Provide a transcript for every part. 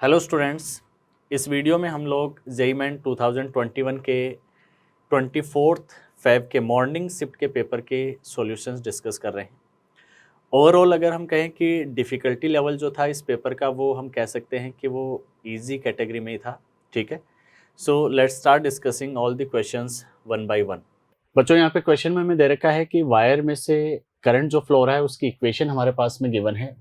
Hello students, इस video में हम लोग जेईई मेन 2021 के 24 फेब के मॉर्निंग शिफ्ट के पेपर के सॉल्यूशंस डिस्कस कर रहे हैं। ओवरऑल अगर हम कहें कि डिफ़िकल्टी लेवल जो था इस पेपर का वो हम कह सकते हैं कि वो इजी कैटेगरी में ही था। ठीक है, so let's start discussing all the questions one by one. बच्चों, यहाँ पे क्वेश्चन में हमें दे रखा है कि वायर में से करंट जो फ्लो रहा है उसकी इक्वेशन हमारे पास में गिवन है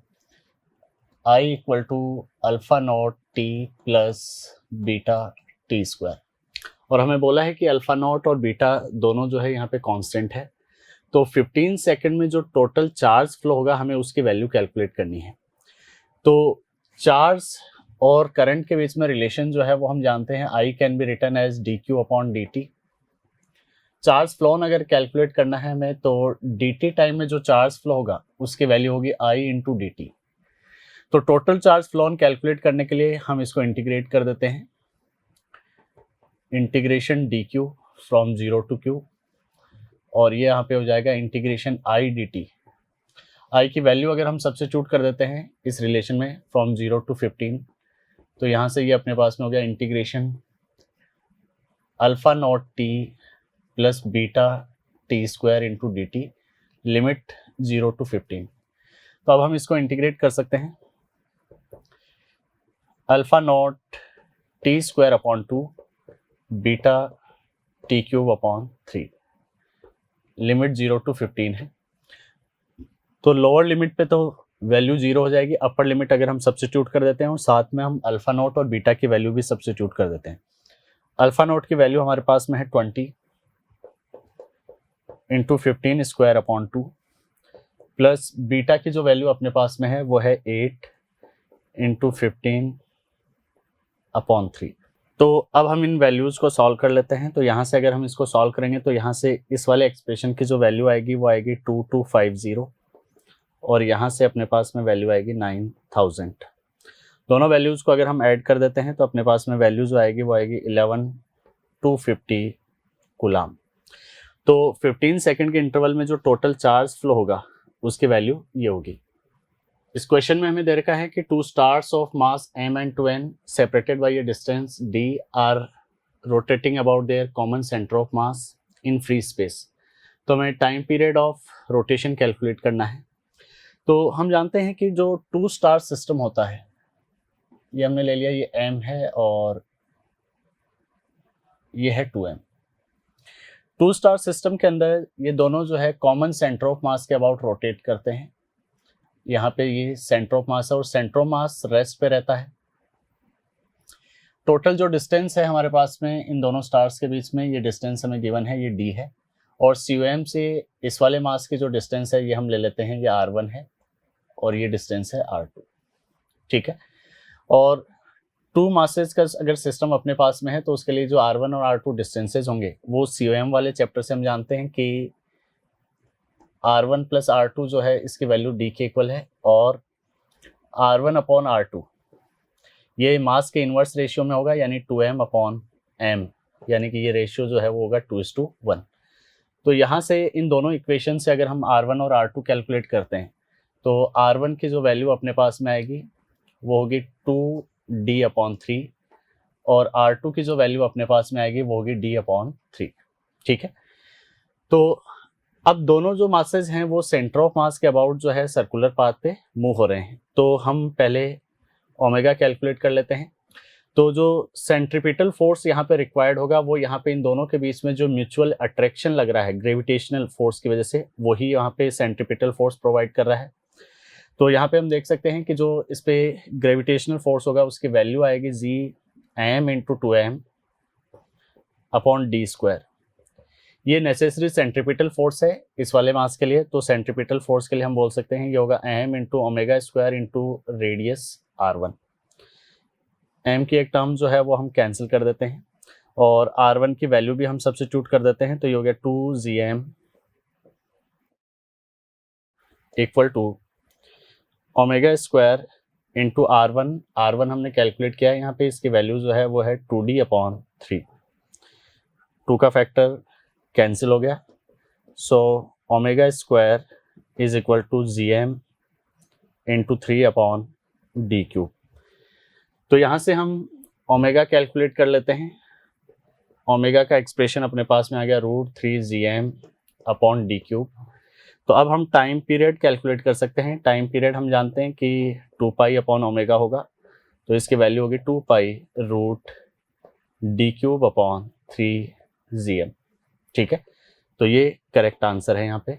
I equal to alpha naught t plus beta t square, और हमें बोला है कि अल्फा नॉट और बीटा दोनों जो है यहाँ पे कांस्टेंट है। तो 15 सेकंड में जो टोटल चार्ज फ्लो होगा हमें उसकी वैल्यू कैलकुलेट करनी है। तो चार्ज और करंट के बीच में रिलेशन जो है वो हम जानते हैं, I can be written as d q upon d t. Charge flown अगर कैलकुलेट करना है हमें तो डी टी टाइम में जो चार्ज फ्लो होगा उसकी वैल्यू होगी I इंटू डी टी। तो टोटल चार्ज फ्लोन कैलकुलेट करने के लिए हम इसको इंटीग्रेट कर देते हैं, integration d q from 0 to q, और ये यहाँ पे हो जाएगा integration I d t. I की वैल्यू अगर हम सब्स्टिट्यूट कर देते हैं इस रिलेशन में फ्रॉम 0 टू 15, तो यहाँ से ये अपने पास में हो गया integration alpha naught t plus beta t square into d t, limit 0 to 15। तो अब हम इसको इंटीग्रेट कर सकते हैं, alpha naught t square upon 2 beta t cube upon 3, limit 0 to 15 है। तो लोअर लिमिट पे तो वैल्यू 0 हो जाएगी, अपर लिमिट अगर हम सब्स्टिट्यूट कर देते हैं और साथ में हम अल्फा नॉट और बीटा की वैल्यू भी सब्स्टिट्यूट कर देते हैं। अल्फा नॉट की वैल्यू हमारे पास में है 20 into 15 square upon 2, plus beta की जो वैल्यू अपने पास में है वो है 8 इंटू 15 अपॉन 3। तो अब हम इन वैल्यूज़ को सॉल्व कर लेते हैं। तो यहाँ से अगर हम इसको सॉल्व करेंगे तो यहाँ से इस वाले एक्सप्रेशन की जो वैल्यू आएगी वो आएगी 2250, और यहाँ से अपने पास में वैल्यू आएगी 9000। दोनों वैल्यूज़ को अगर हम ऐड कर देते हैं तो अपने पास में वैल्यू जो आएगी वो आएगी 11250 कूलाम। तो 15 सेकेंड के इंटरवल में जो टोटल चार्ज फ्लो होगा उसकी वैल्यू ये होगी। इस क्वेश्चन में हमें दे रखा है कि two stars of mass m and 2n separated by a distance d are rotating about their common centre of mass in free space. तो हमें time period of rotation calculate करना है। तो हम जानते हैं कि जो टू स्टार सिस्टम होता है, ये हमने ले लिया, ये m है और ये है 2m। टू स्टार सिस्टम के अंदर ये दोनों जो है कॉमन सेंटर ऑफ मास के अबाउट रोटेट करते हैं। यहाँ पे ये सेंटर ऑफ मास है और सेंटर ऑफ मास रेस्ट पे रहता है। टोटल जो डिस्टेंस है हमारे पास में इन दोनों स्टार्स के बीच में, ये डिस्टेंस हमें गिवन है, ये d है, और COM से इस वाले मास की जो डिस्टेंस है ये हम ले लेते हैं, ये R1 है और ये डिस्टेंस है R2। ठीक है, और टू मासेस का अगर सिस्टम अपने पास में है तो उसके लिए जो R1 और R2 डिस्टेंसेज होंगे वो COM वाले चैप्टर से हम जानते हैं कि R1 प्लस R2 जो है इसकी वैल्यू d के इक्वल है, और R1 अपॉन R2 ये मास के इन्वर्स रेशियो में होगा, यानी 2m अपॉन m, यानी कि ये रेशियो जो है वो होगा 2:1। तो यहाँ से इन दोनों इक्वेशन से अगर हम R1 और R2 कैलकुलेट करते हैं तो R1 की जो वैल्यू अपने पास में आएगी वो होगी 2d अपॉन 3, और R2 की जो वैल्यू अपने पास में आएगी वो होगी d अपॉन 3। ठीक है, तो अब दोनों जो मासेज हैं वो सेंटर ऑफ मास के अबाउट जो है सर्कुलर पाथ पे मूव हो रहे हैं। तो हम पहले ओमेगा कैलकुलेट कर लेते हैं। तो जो सेंट्रीपिटल फोर्स यहाँ पे रिक्वायर्ड होगा वो यहाँ पे इन दोनों के बीच में जो म्यूचुअल अट्रैक्शन लग रहा है ग्रेविटेशनल फोर्स की वजह से, वही यहाँ पे सेंट्रीपिटल फोर्स प्रोवाइड कर रहा है। तो यहाँ पे हम देख सकते हैं कि जो इस पे ग्रेविटेशनल फोर्स होगा उसकी वैल्यू आएगी Gm into 2m upon D square. ये नेसेसरी सेंट्रीपिटल फोर्स है इस वाले मास के लिए। तो सेंट्रीपिटल फोर्स के लिए हम बोल सकते हैं ये होगा m into omega square into radius R1। m की एक टर्म जो है वो हम कैंसिल कर देते हैं और R1 की वैल्यू भी हम सब्स्टिट्यूट कर देते हैं, तो ये हो गया 2Gm equal to omega square into R1 हमने कैलकुलेट किया है, यहाँ पे इसकी वैल्यू जो है वो है 2d अपॉन 3। 2 का फैक्टर कैंसिल हो गया, so omega square is equal to Gm into 3 upon d cube. तो यहाँ से हम ओमेगा कैलकुलेट कर लेते हैं। ओमेगा का एक्सप्रेशन अपने पास में आ गया √3gm अपॉन डी क्यूब। तो अब हम टाइम पीरियड कैलकुलेट कर सकते हैं। टाइम पीरियड हम जानते हैं कि 2 पाई अपॉन ओमेगा होगा, तो इसकी वैल्यू होगी 2 pi root d cube upon 3gm। ठीक है, तो ये करेक्ट आंसर है यहाँ पे।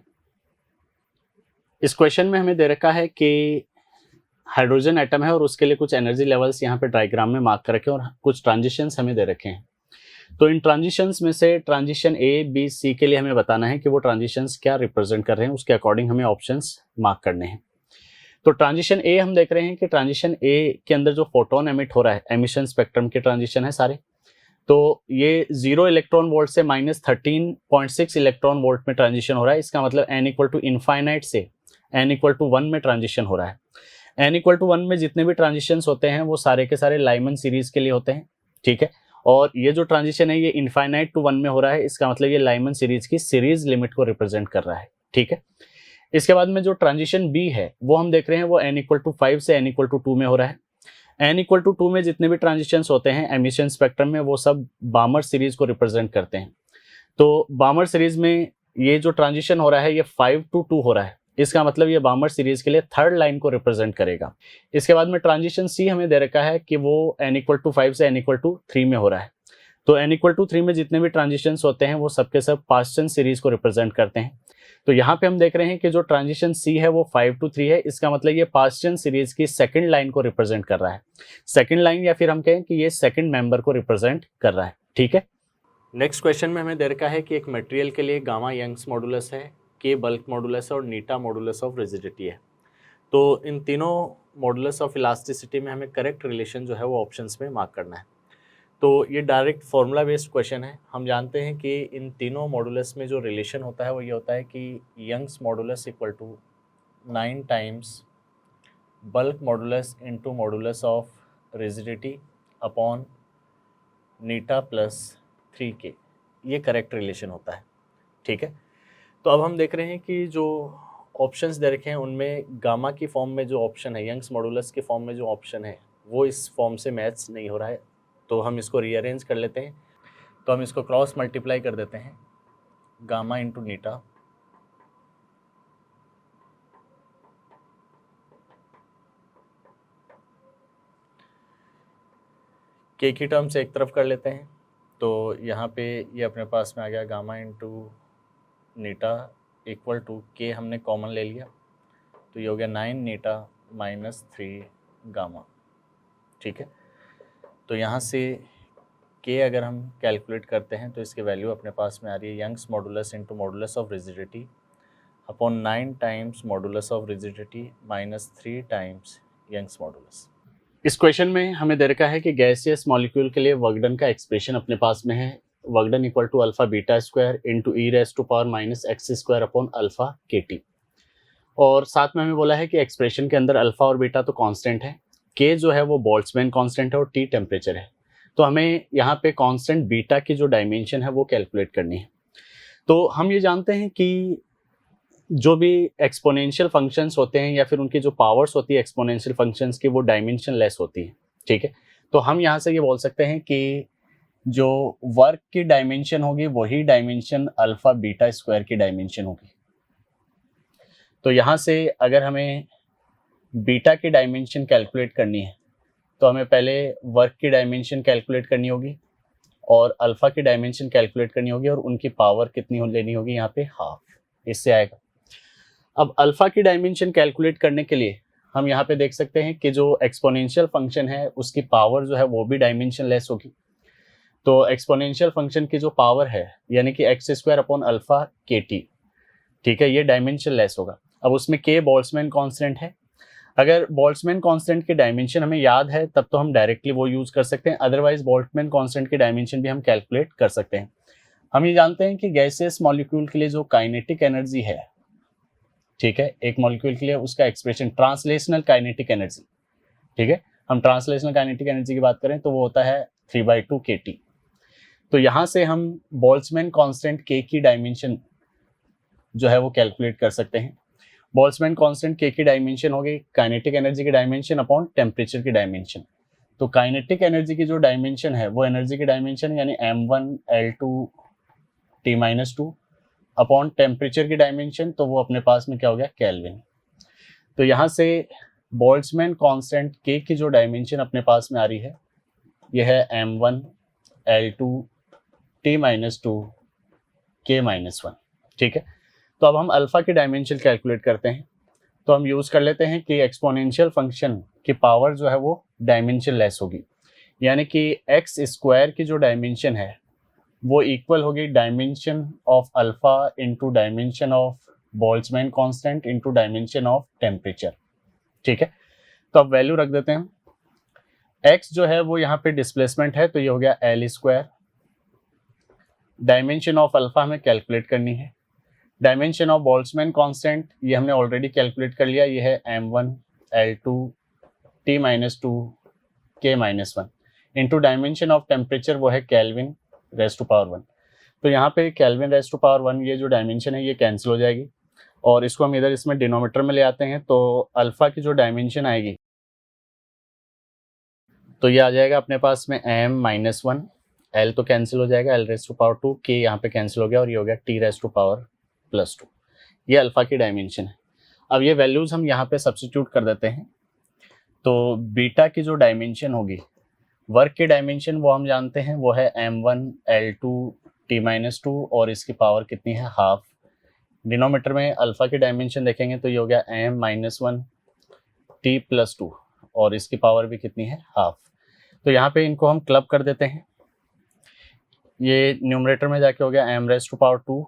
इस क्वेश्चन में हमें दे रखा है कि हाइड्रोजन एटम है और उसके लिए कुछ एनर्जी लेवल्स यहाँ पे डायग्राम में मार्क कर रखे हैं और कुछ ट्रांजिशंस हमें दे रखे हैं। तो इन ट्रांजिशंस में से ट्रांजिशन ए बी सी के लिए हमें बताना है कि वो ट्रांजिशंस क्या रिप्रेजेंट कर रहे हैं, उसके अकॉर्डिंग हमें ऑप्शंस मार्क करने हैं। तो ट्रांजिशन ए हम देख रहे हैं कि ट्रांजिशन ए के अंदर जो फोटोन एमिट हो रहा है, एमिशन स्पेक्ट्रम के ट्रांजिशन है सारे, तो ये 0 इलेक्ट्रॉन वोल्ट से -13.6 इलेक्ट्रॉन वोल्ट में ट्रांजिशन हो रहा है। इसका मतलब n इक्वल टू इनफाइनाइट से n इक्वल टू 1 में ट्रांजिशन हो रहा है। n इक्वल टू 1 में जितने भी ट्रांजिशंस होते हैं वो सारे के सारे लाइमन सीरीज के लिए होते हैं। ठीक है, और ये जो ट्रांजिशन है ये इनफाइनाइट टू 1 में हो रहा है। इसका मतलब ये लाइमन सीरीज की सीरीज लिमिट को रिप्रेजेंट कर रहा है। ठीक है, इसके बाद में जो ट्रांजिशन बी है वो हम देख रहे हैं वो n इक्वल टू 5 से n इक्वल टू 2 में हो रहा है। n इक्वल टू 2 में जितने भी ट्रांजिशंस होते हैं एमिशन स्पेक्ट्रम में वो सब बामर सीरीज को रिप्रेजेंट करते हैं। तो बामर सीरीज में ये जो ट्रांजिशन हो रहा है ये 5 to 2 हो रहा है। इसका मतलब ये बामर सीरीज के लिए थर्ड लाइन को रिप्रेजेंट करेगा। इसके बाद में ट्रांजिशन सी हमें दे रखा है कि वो n इक्वल टू 5 से n इक्वल टू 3 में हो रहा है। तो n इक्वल टू 3 में जितने भी ट्रांजिशंस होते हैं वो सबके सब पास्टन सीरीज को रिप्रेजेंट करते हैं। तो यहाँ पे हम देख रहे हैं कि जो ट्रांजिशन सी है वो 5 to 3 है। इसका मतलब ये पास्टन सीरीज की सेकंड लाइन को रिप्रेजेंट कर रहा है। सेकंड लाइन या फिर हम कहें कि ये सेकंड मेंबर को रिप्रेजेंट कर रहा है। ठीक है, नेक्स्ट क्वेश्चन में हमें दे रखा है कि एक मटेरियल के लिए गामा यंग्स मॉडुलस है, के बल्क मॉडुलस है और नीटा मॉडुलस ऑफ रिजिडिटी है। तो इन तीनों मॉडुलस ऑफ इलास्टिसिटी में हमें करेक्ट रिलेशन जो है वो ऑप्शंस में मार्क करना है। तो ये डायरेक्ट फॉर्मूला बेस्ड क्वेश्चन है। हम जानते हैं कि इन तीनों मॉडुलस में जो रिलेशन होता है वो ये होता है कि Young's modulus equal to 9 times bulk modulus into modulus of rigidity upon eta plus 3k। ये करेक्ट रिलेशन होता है। ठीक है, तो अब हम देख रहे हैं कि जो ऑप्शंस दे रखे हैं उनमें गामा की फॉर्म में जो ऑप्शन है, यंग्स मॉडुलस के फॉर्म में जो ऑप्शन है वो इस फॉर्म से मैच नहीं हो रहा है। तो हम इसको रीअरेंज कर लेते हैं। तो हम इसको क्रॉस मल्टीप्लाई कर देते हैं, गामा इंटू नीटा के की टर्म से एक तरफ कर लेते हैं। तो यहाँ पे ये अपने पास में आ गया gamma into eta equal to K, हमने कॉमन ले लिया तो ये हो गया 9 नीटा माइनस 3 गामा। ठीक है, तो यहाँ से के अगर हम कैलकुलेट करते हैं तो इसकी वैल्यू अपने पास में आ रही है Young's modulus into modulus of rigidity upon 9 times modulus of rigidity minus 3 times Young's modulus. इस क्वेश्चन में हमें दे रखा है कि गैसियस मॉलिक्यूल के लिए वर्क डन का एक्सप्रेशन अपने पास में है, work done equal to alpha beta square into e raise to power minus x square upon alpha k t. और साथ में हमें बोला है कि एक्सप्रेशन के अंदर अल्फा और बीटा तो कांस्टेंट है, के जो है वो बोल्ट्जमैन कांस्टेंट है और टी टेम्परेचर है। तो हमें यहाँ पे कांस्टेंट बीटा की जो डायमेंशन है वो कैलकुलेट करनी है। तो हम ये जानते हैं कि जो भी एक्सपोनेंशियल फंक्शंस होते हैं या फिर उनकी जो पावर्स होती है एक्सपोनेंशियल फंक्शंस की वो डायमेंशन लेस होती है। ठीक है, तो हम यहाँ से ये बोल सकते हैं कि जो वर्क की डायमेंशन होगी वही डायमेंशन अल्फा बीटा स्क्वायर की डायमेंशन होगी। तो यहाँ से अगर हमें बीटा की डायमेंशन कैलकुलेट करनी है तो हमें पहले वर्क की डायमेंशन कैलकुलेट करनी होगी और अल्फा की डायमेंशन कैलकुलेट करनी होगी और उनकी पावर कितनी लेनी होगी, यहाँ पे हाफ, इससे आएगा। अब अल्फा की डायमेंशन कैलकुलेट करने के लिए हम यहाँ पे देख सकते हैं कि जो एक्सपोनेंशियल फंक्शन है उसकी पावर जो है वो भी डायमेंशन लेस होगी। तो एक्सपोनेंशियल फंक्शन की जो पावर है यानी कि x square upon alpha k T, ठीक है, ये डायमेंशन लेस होगा। अब उसमें के बोल्ट्जमैन कांस्टेंट है। अगर बोल्ट्जमैन कांस्टेंट की डायमेंशन हमें याद है तब तो हम डायरेक्टली वो यूज कर सकते हैं, अदरवाइज बोल्ट्जमैन कांस्टेंट की डायमेंशन भी हम कैलकुलेट कर सकते हैं। हम ये जानते हैं कि गैसियस मॉलिक्यूल के लिए जो काइनेटिक एनर्जी है, ठीक है, एक मॉलिक्यूल के लिए उसका एक्सप्रेशन ट्रांसलेशनल काइनेटिक एनर्जी, ठीक है, हम ट्रांसलेशनल काइनेटिक एनर्जी की बात करें तो वो होता है 3/2 kT। तो यहाँ से हम बोल्ट्जमैन कांस्टेंट के की डायमेंशन जो है वो कैलकुलेट कर सकते हैं। बोल्ट्जमैन कांस्टेंट के की डायमेंशन होगी काइनेटिक एनर्जी की डायमेंशन अपॉन टेम्परेचर की डायमेंशन। तो काइनेटिक एनर्जी की जो डायमेंशन है वो एनर्जी की डायमेंशन यानी m1 L2 T-2 upon temperature की डायमेंशन, तो वो अपने पास में क्या हो गया, केल्विन। तो यहाँ से बोल्ट्जमैन कांस्टेंट K की जो डायमेंशन अपने पास में आ रही है ये है m1 L2 T-2 K-1, ठीक है। तो अब हम अल्फा की डायमेंशन कैलकुलेट करते हैं, तो हम यूज कर लेते हैं कि एक्सपोनेंशियल फंक्शन की पावर जो है वो डायमेंशन लेस होगी, यानी कि एक्स स्क्वायर की जो डायमेंशन है वो इक्वल होगी dimension of alpha into dimension of Boltzmann constant into dimension of temperature, ठीक है। तो अब वैल्यू रख देते हैं हम। एक्स जो है वो यहाँ पे डिस्प्लेसमेंट है, तो ये हो गया L square. Dimension of alpha हमें कैलकुलेट करनी है। डायमेंशन ऑफ बोल्ट्जमैन कांस्टेंट ये हमने ऑलरेडी कैलकुलेट कर लिया, ये है m1 L2 T-2 K-1 into dimension of temperature वो है केल्विन रेज़ टू पावर 1। तो यहाँ पे केल्विन रेज़ टू पावर 1 ये जो डायमेंशन है ये कैंसिल हो जाएगी और इसको हम इधर इसमें डिनोमीटर में ले आते हैं, तो अल्फा की जो डायमेंशन आएगी तो ये आ जाएगा अपने पास में m-1, L तो कैंसिल हो जाएगा, L raise to power 2, K यहाँ पे कैंसिल हो गया और ये हो गया T रेज़ टू पावर +2। ये अल्फा की डायमेंशन है। अब ये वैल्यूज हम यहाँ पे सब्स्टिट्यूट कर देते हैं, तो बीटा की जो डायमेंशन होगी, वर्क की डायमेंशन वो हम जानते हैं, वो है m1 L2 T-2 और इसकी पावर कितनी है, हाफ। डिनोमीटर में अल्फा की डायमेंशन देखेंगे तो ये हो गया m-1 T+2 और इसकी पावर भी कितनी है, हाफ। तो यहाँ पे इनको हम क्लब कर देते हैं, ये न्यूमरेटर में जाके हो गया m raise to power 2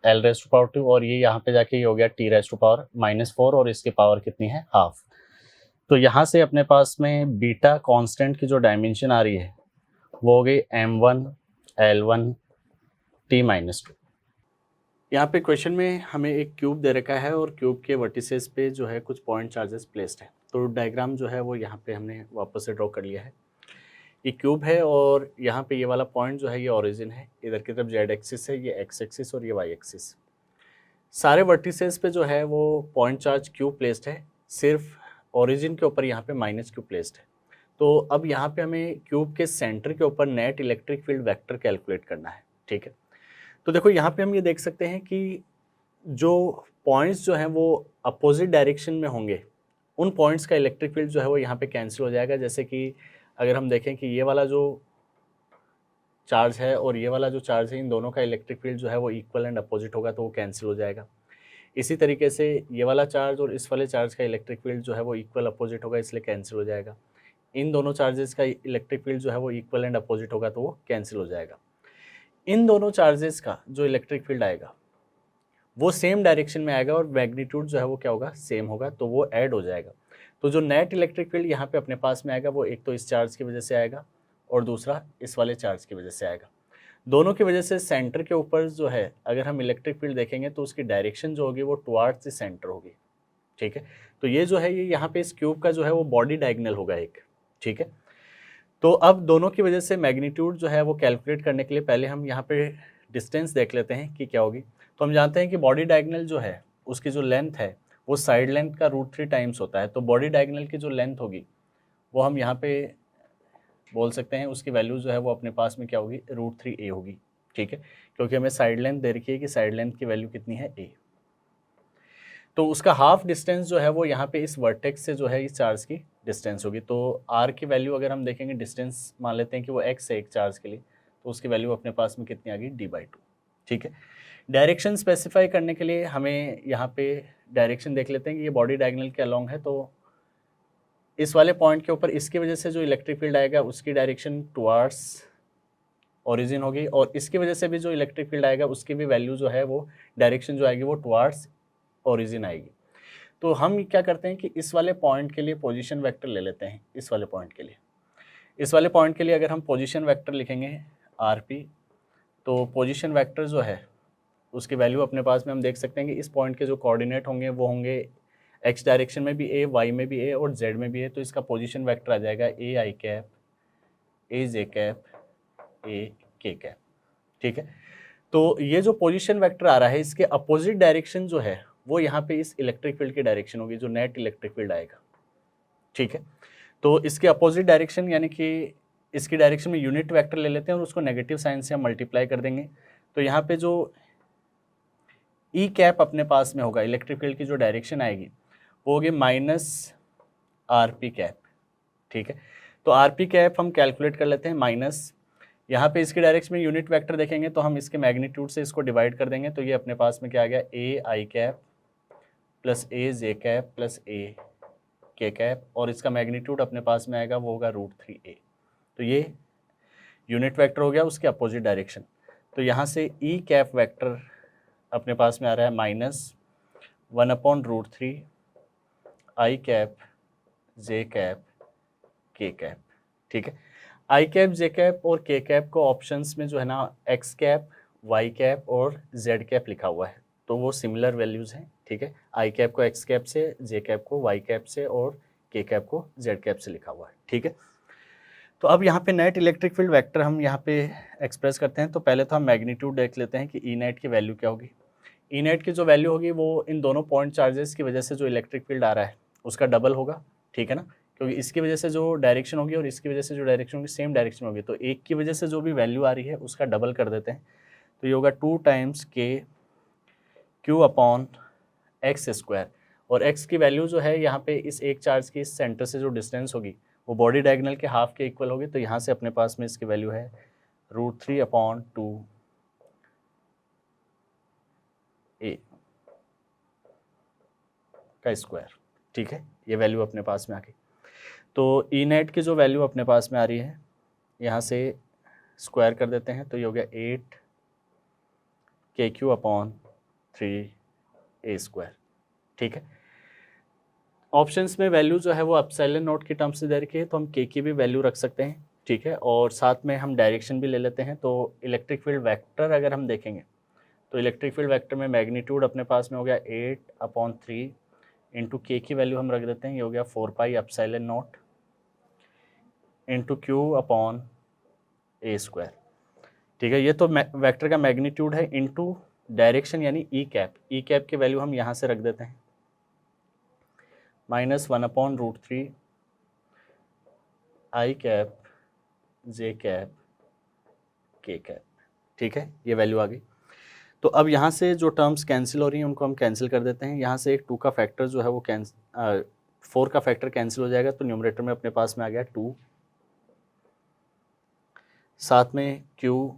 L raise to power 2 और ये यहाँ पे जाके ये हो गया T रेज़ टू पावर -4 और इसकी पावर कितनी है, हाफ। तो यहाँ से अपने पास में बीटा कांस्टेंट की जो डायमेंशन आ रही है वो हो गई m1 L1 T-2। यहाँ पे क्वेश्चन में हमें एक क्यूब दे रखा है और क्यूब के वर्टिसेस पे जो है कुछ पॉइंट चार्जेस प्लेस्ड है। तो डायग्राम जो है वो यहाँ पे हमने वापस से ड्रॉ कर लिया है। ये क्यूब है और यहाँ पे ये वाला पॉइंट जो है ये ओरिजिन है, इधर की तरफ जेड एक्सिस है, ये एक्स एक्सिस और ये वाई एक्सिस। सारे वर्टिसेस पे जो है वो पॉइंट चार्ज क्यू प्लेस्ड है, सिर्फ ओरिजिन के ऊपर यहाँ पे माइनस क्यू प्लेस्ड है। तो अब यहाँ पे हमें क्यूब के सेंटर के ऊपर net electric field vector calculate करना है, ठीक है। तो देखो यहाँ पे हम ये देख सकते हैं कि जो पॉइंट्स जो हैं वो अपोजिट डायरेक्शन में होंगे, उन पॉइंट्स का इलेक्ट्रिक फील्ड जो है वो यहाँ पे कैंसिल हो जाएगा। जैसे कि अगर हम देखें कि ये वाला जो चार्ज है और ये वाला जो चार्ज है, इन दोनों का इलेक्ट्रिक फील्ड जो है वो इक्वल एंड अपोजिट होगा, तो वो कैंसिल हो जाएगा। इसी तरीके से ये वाला चार्ज और इस वाले चार्ज का इलेक्ट्रिक फील्ड जो है वो इक्वल अपोजिट होगा, इसलिए कैंसिल हो जाएगा। इन दोनों चार्जेस का इलेक्ट्रिक फील्ड जो है वो इक्वल एंड अपोजिट होगा, तो वो कैंसिल हो जाएगा। इन दोनों चार्जेस का जो इलेक्ट्रिक फील्ड आएगा वो सेम डायरेक्शन में आएगा और मैग्नीट्यूड जो है वो क्या होगा, सेम होगा, तो वो ऐड हो जाएगा। तो जो नेट इलेक्ट्रिक फील्ड यहाँ पे अपने पास में आएगा वो एक तो इस चार्ज की वजह से आएगा और दूसरा इस वाले चार्ज की वजह से आएगा। दोनों की वजह से सेंटर के ऊपर जो है अगर हम इलेक्ट्रिक फील्ड देखेंगे तो उसकी डायरेक्शन जो होगी वो टुवार्ड्स द सेंटर होगी, ठीक है। तो ये जो है ये यहाँ पे इस क्यूब का जो है वो बॉडी डायगोनल होगा एक, ठीक है। तो अब दोनों की वजह से मैग्नीट्यूड जो है वो कैलकुलेट करने के लिए पहले हम यहाँ पे डिस्टेंस देख लेते हैं कि क्या होगी। तो हम जानते हैं कि बॉडी डायगोनल जो है उसकी जो लेंथ है वो साइड लेंथ का √3 टाइम्स होता है। तो बॉडी डायगोनल की जो लेंथ होगी वो हम यहाँ पे बोल सकते हैं उसकी वैल्यू जो है वो अपने पास में क्या होगी, √3a होगी, ठीक है, क्योंकि हमें साइड लेंथ दे रखी है कि साइड लेंथ की वैल्यू कितनी है, a। तो उसका हाफ डिस्टेंस जो है वो यहाँ पे इस वर्टेक्स से जो है इस चार्ज की डिस्टेंस होगी। तो r की वैल्यू अगर हम देखेंगे, डिस्टेंस मान लेते हैं कि वो x है एक चार्ज के लिए, तो उसकी वैल्यू अपने पास में कितनी आ गई, d/2, ठीक है। डायरेक्शन स्पेसिफाई करने के लिए हमें यहाँ पे डायरेक्शन देख लेते हैं कि ये बॉडी डायगोनल के अलोंग है, तो इस वाले पॉइंट के ऊपर इसकी वजह से जो इलेक्ट्रिक फील्ड आएगा उसकी डायरेक्शन टुवार्ड्स ओरिजिन होगी और इसकी वजह से भी जो इलेक्ट्रिक फील्ड आएगा उसकी भी वैल्यू जो है वो डायरेक्शन जो आएगी वो टुवार्ड्स ओरिजिन आएगी। तो हम क्या करते हैं कि इस वाले पॉइंट के लिए पोजीशन वेक्टर ले लेते हैं। इस वाले पॉइंट के लिए अगर हम पोजीशन वेक्टर लिखेंगे rp, तो पोजीशन वेक्टर जो है उसकी वैल्यू अपने पास में हम देख सकते हैं कि इस पॉइंट के जो कोऑर्डिनेट होंगे वो होंगे x डायरेक्शन में भी a, y में भी a और z में भी a। तो इसका पोजीशन वेक्टर आ जाएगा a i cap, a j cap, a k cap, ठीक है। तो ये जो पोजीशन वेक्टर आ रहा है इसके अपोजिट डायरेक्शन जो है वो यहाँ पे इस इलेक्ट्रिक फील्ड की डायरेक्शन होगी, जो नेट इलेक्ट्रिक फील्ड आएगा, ठीक है। तो इसके अपोजिट डायरेक्शन यानी कि इसकी डायरेक्शन में यूनिट वेक्टर ले लेते हैं और उसको नेगेटिव साइन से हम मल्टीप्लाई कर देंगे। तो यहाँ पे जो ई कैप अपने पास में होगा, इलेक्ट्रिक फील्ड की जो डायरेक्शन आएगी वो होगी माइनस आर पी कैप, ठीक है। तो आर पी कैप हम कैलकुलेट कर लेते हैं माइनस, यहाँ पे इसकी डायरेक्शन में यूनिट वेक्टर देखेंगे तो हम इसके मैग्नीट्यूड से इसको डिवाइड कर देंगे। तो ये अपने पास में क्या आ गया, ए आई कैप प्लस ए जे कैप प्लस ए के कैप, और इसका मैग्नीट्यूड अपने पास में आएगा वो होगा √3a। तो ये यूनिट वेक्टर हो गया उसके अपोजिट डायरेक्शन। तो यहाँ से ई कैप वेक्टर अपने पास में आ रहा है -1/√3 आई कैप जे कैप के कैप, ठीक है। आई कैप जे कैप और के कैप को ऑप्शंस में जो है ना एक्स कैप वाई कैप और जेड कैप लिखा हुआ है, तो वो सिमिलर वैल्यूज़ हैं, ठीक है। आई कैप को एक्स कैप से, जे कैप को वाई कैप से और के कैप को जेड कैप से लिखा हुआ है, ठीक है। तो अब यहाँ पे नेट इलेक्ट्रिक फील्ड वेक्टर हम यहाँ पे एक्सप्रेस करते हैं। तो पहले तो हम मैग्नीट्यूड देख लेते हैं कि ई नेट की वैल्यू क्या होगी। ई नेट की जो वैल्यू होगी वो इन दोनों पॉइंट चार्जेस की वजह से जो इलेक्ट्रिक फील्ड आ रहा है उसका डबल होगा, ठीक है ना, क्योंकि इसकी वजह से जो डायरेक्शन होगी और इसकी वजह से जो डायरेक्शन होगी सेम डायरेक्शन होगी, तो एक की वजह से जो भी वैल्यू आ रही है उसका डबल कर देते हैं। तो ये होगा 2 टाइम्स के क्यू अपॉन एक्स स्क्वायर, और एक्स की वैल्यू जो है यहाँ पे इस एक चार्ज की इस सेंटर से जो डिस्टेंस होगी वो बॉडी डायगोनल के हाफ के इक्वल होगी। तो यहाँ से अपने पास में इसकी वैल्यू है √3/2 ए का स्क्वायर, ठीक है। ये वैल्यू अपने पास में आ गई। तो ई नेट की जो वैल्यू अपने पास में आ रही है यहाँ से स्क्वायर कर देते हैं, तो ये हो गया 8 KQ/3a², ठीक है। ऑप्शंस में वैल्यू जो है वो एप्सिलॉन नॉट की टर्म्स से दे रखी है, तो हम के की भी वैल्यू रख सकते हैं, ठीक है। और साथ में हम डायरेक्शन भी ले लेते हैं। तो इलेक्ट्रिक फील्ड वेक्टर अगर हम देखेंगे तो इलेक्ट्रिक फील्ड वेक्टर में मैग्नीट्यूड अपने पास में हो गया 8/3 इंटू के की वैल्यू हम रख देते हैं, ये हो गया 4πε0 इंटू Q/a², ठीक है। ये तो वेक्टर का मैग्नीट्यूड है इंटू डायरेक्शन यानी ई कैप। ई कैप की वैल्यू हम यहाँ से रख देते हैं -1/√3 आई कैप जे कैप के कैप, ठीक है। ये वैल्यू आ गई। तो अब यहाँ से जो टर्म्स कैंसिल हो रही हैं उनको हम कैंसिल कर देते हैं। यहाँ से एक 2 का फैक्टर जो है वो 4 का फैक्टर कैंसिल हो जाएगा, तो न्यूमरेटर में अपने पास में आ गया 2, साथ में Q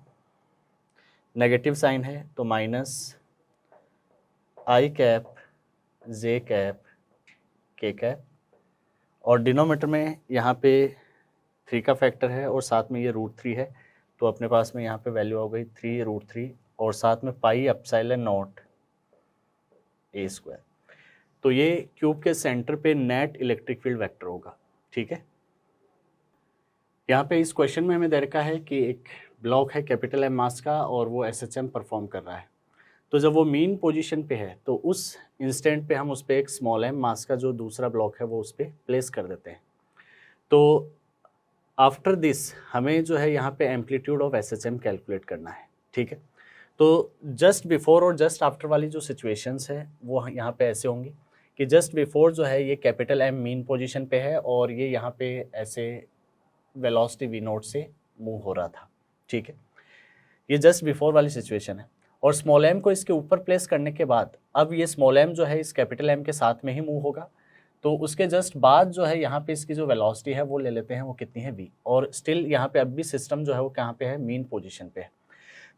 नेगेटिव साइन है तो माइनस आई कैप जे कैप के कैप, और डिनोमीटर में यहाँ पे 3 का फैक्टर है और साथ में ये √3 है, तो अपने पास में यहाँ पे वैल्यू हो गई 3√3 और साथ में πε0 a²। तो ये क्यूब के सेंटर पे नेट इलेक्ट्रिक फील्ड वेक्टर होगा, ठीक है। यहाँ पे इस क्वेश्चन में हमें दे रखा है कि एक ब्लॉक है कैपिटल एम मास का और वो SHM परफॉर्म कर रहा है। तो जब वो मीन पोजीशन पे है तो उस इंस्टेंट पे हम उस पर एक स्मॉल एम मास का जो दूसरा ब्लॉक है वो उस पर प्लेस कर देते हैं। तो आफ्टर दिस हमें जो है यहाँ पे एम्पलीट्यूड ऑफ SHM कैलकुलेट करना है, ठीक है। तो जस्ट बिफोर और जस्ट आफ्टर वाली जो सिचुएशंस है वो यहाँ पे ऐसे होंगी कि जस्ट बिफोर जो है ये कैपिटल एम मीन पोजीशन पे है और ये यहाँ पे ऐसे वेलोसिटी v0 से मूव हो रहा था, ठीक है। ये जस्ट बिफोर वाली सिचुएशन है। और स्मॉल एम को इसके ऊपर प्लेस करने के बाद अब ये स्मॉल एम जो है इस कैपिटल एम के साथ में ही मूव होगा। तो उसके जस्ट बाद जो है यहाँ पे इसकी जो वेलोसिटी है वो ले लेते हैं, वो कितनी है v, और स्टिल यहाँ पे अब भी सिस्टम जो है वो कहाँ पे है, मीन पोजीशन पे है।